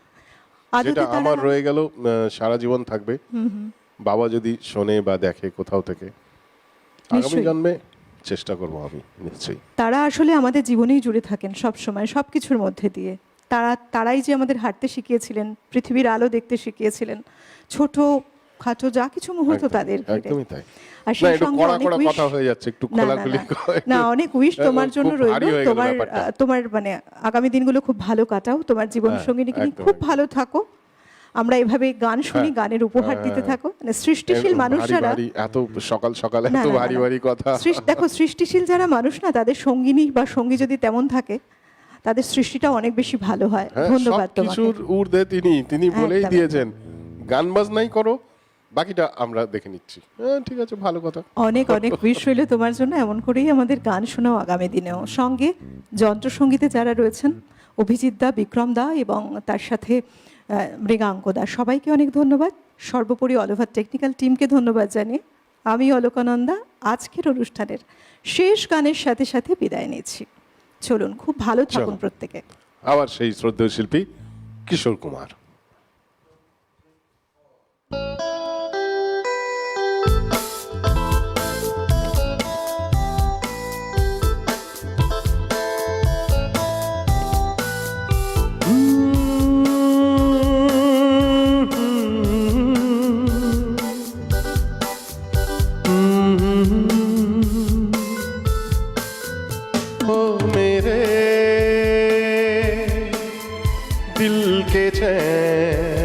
আদতে যেটা তারা- আমার রয়ে গেল, সারা জীবন থাকবে। বাবা যদি শোনে বা দেখে কোথাও থেকে, আগামী নিশ্চয়ই। জন্মে চেষ্টা করব আমি নিশ্চয়ই। তারা আসলে আমাদের জীবনেই জুড়ে থাকেন সব সময়, সব কিছুর মধ্যে দিয়ে। তারাই যে আমাদের হাঁটতে শিখিয়েছিলেন, পৃথিবীর আলো দেখতে শিখিয়েছিলেন, ছোট খাটো যা কিছু মুহূর্ত একদমই, তাদের ঘিরে। একদমই তাই। আর না, সেই একটু সঙ্গে কড়া অনেক কড়া wish- কথা হয়ে যাচ্ছে, একটু না, না, খোলাখুলি না, করে- না, অনেক উইশ তোমার জন্য খুব রইল। ভারী হয়ে গেল তোমার ব্যাপারটা। তোমার মানে আগামী দিনগুলো খুব ভালো কাটাও, তোমার জীবন হ্যাঁ, সঙ্গিনীকে নিয়ে একদম, খুব একদম। ভালো থাকো। আমরা এভাবে গান শুনি, হ্যাঁ, গানের উপহার হ্যাঁ, দিতে হ্যাঁ। থাকো। মানে সৃষ্টিশীল মানুষ ভারী যারা, ভারী, এত সকাল সকাল না, এত না, না, ভারী না। ভারী কথা। দেখো, সৃষ্টিশীল যারা মানুষ না, তাদের সঙ্গিনী বা সঙ্গী যদি তেমন থাকে, তাদের সৃষ্টিটা অনেক বেশি ভালো হয়। হ্যাঁ, ধন্যবাদ তোমাকে। সবকিছুর ঊর্ধ্বে তিনি বলেই একদম, দিয়েছেন, গান বাজনাই করো, বাকিটা আমরা দেখে নিচ্ছি। হ্যাঁ, ঠিক আছে, ভালো কথা। অনেক অনেক উইশ রইল তোমার জন্য। এমন করেই আমাদের গান শোনাও আগামী দিনেও। সঙ্গে যন্ত্রসঙ্গীতে যারা রয়েছেন, অভিজিৎ দা, বিক্রম দা এবং তার সাথে মৃগাঙ্ক দা, সবাইকে অনেক ধন্যবাদ। সর্বোপরি অল ওভার টেকনিক্যাল টিমকে ধন্যবাদ জানিয়ে আমি অলকানন্দা আজকের অনুষ্ঠানের শেষ গানের সাথে সাথে বিদায় নিচ্ছি। চলুন, খুব ভালো থাকুন চলো। প্রত্যেকে। আবার সেই শ্রদ্ধেয় শিল্পী কিশোর কুমার। ओ मेरे दिल के चैन,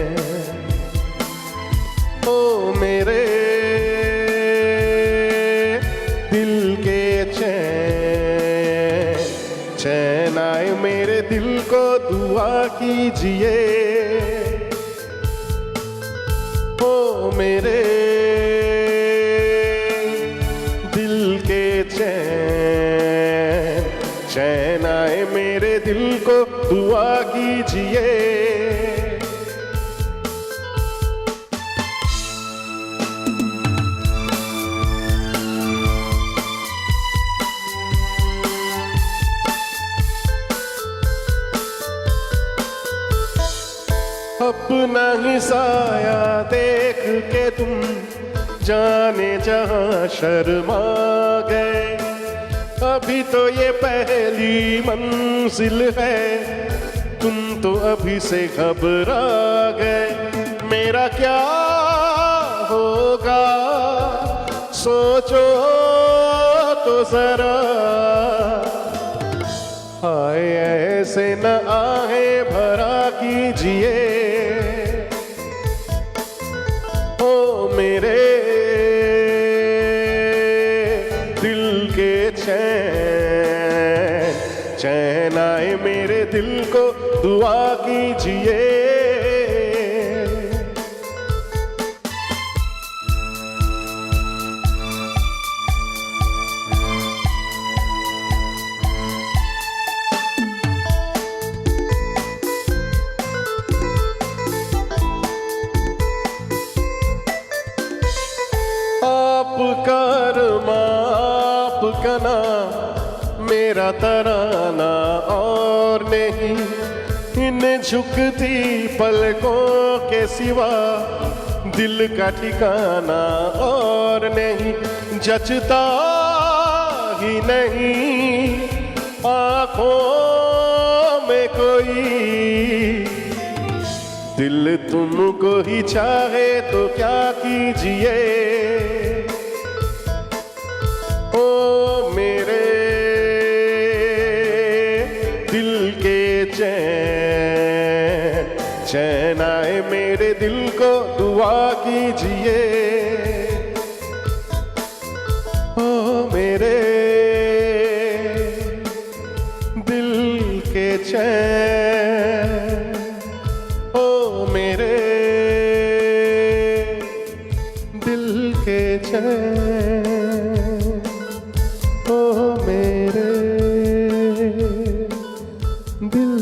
मेरे दिल के चैन चैन आए मेरे दिल को दुआ कीजिए ओ मेरे दिल के चैन चैन आए मेरे दिल को दुआ कीजिए अपना ही साया देख के तुम जाने जहां शर्मा गए अभी तो ये पहली मंजिल है तुम तो अभी से घबरा गए मेरा क्या होगा सोचो तो जरा हाय ऐसे न आहे भरा कीजिए ओ मेरे दिल के चैन चैन आए मेरे दिल को दुआ कीजिए आपका माप कना मेरा तराना और नहीं इन झुकती पलकों के सिवा दिल का ठिकाना और नहीं जचता ही नहीं आंखों में कोई दिल तुमको ही चाहे तो क्या कीजिए ओ मेरे दिल के चैन चैन आए मेरे दिल को दुआ कीजिए ओ मेरे दिल के चैन ओ मेरे दिल के चैन ओ मेरे दिल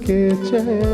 के चैन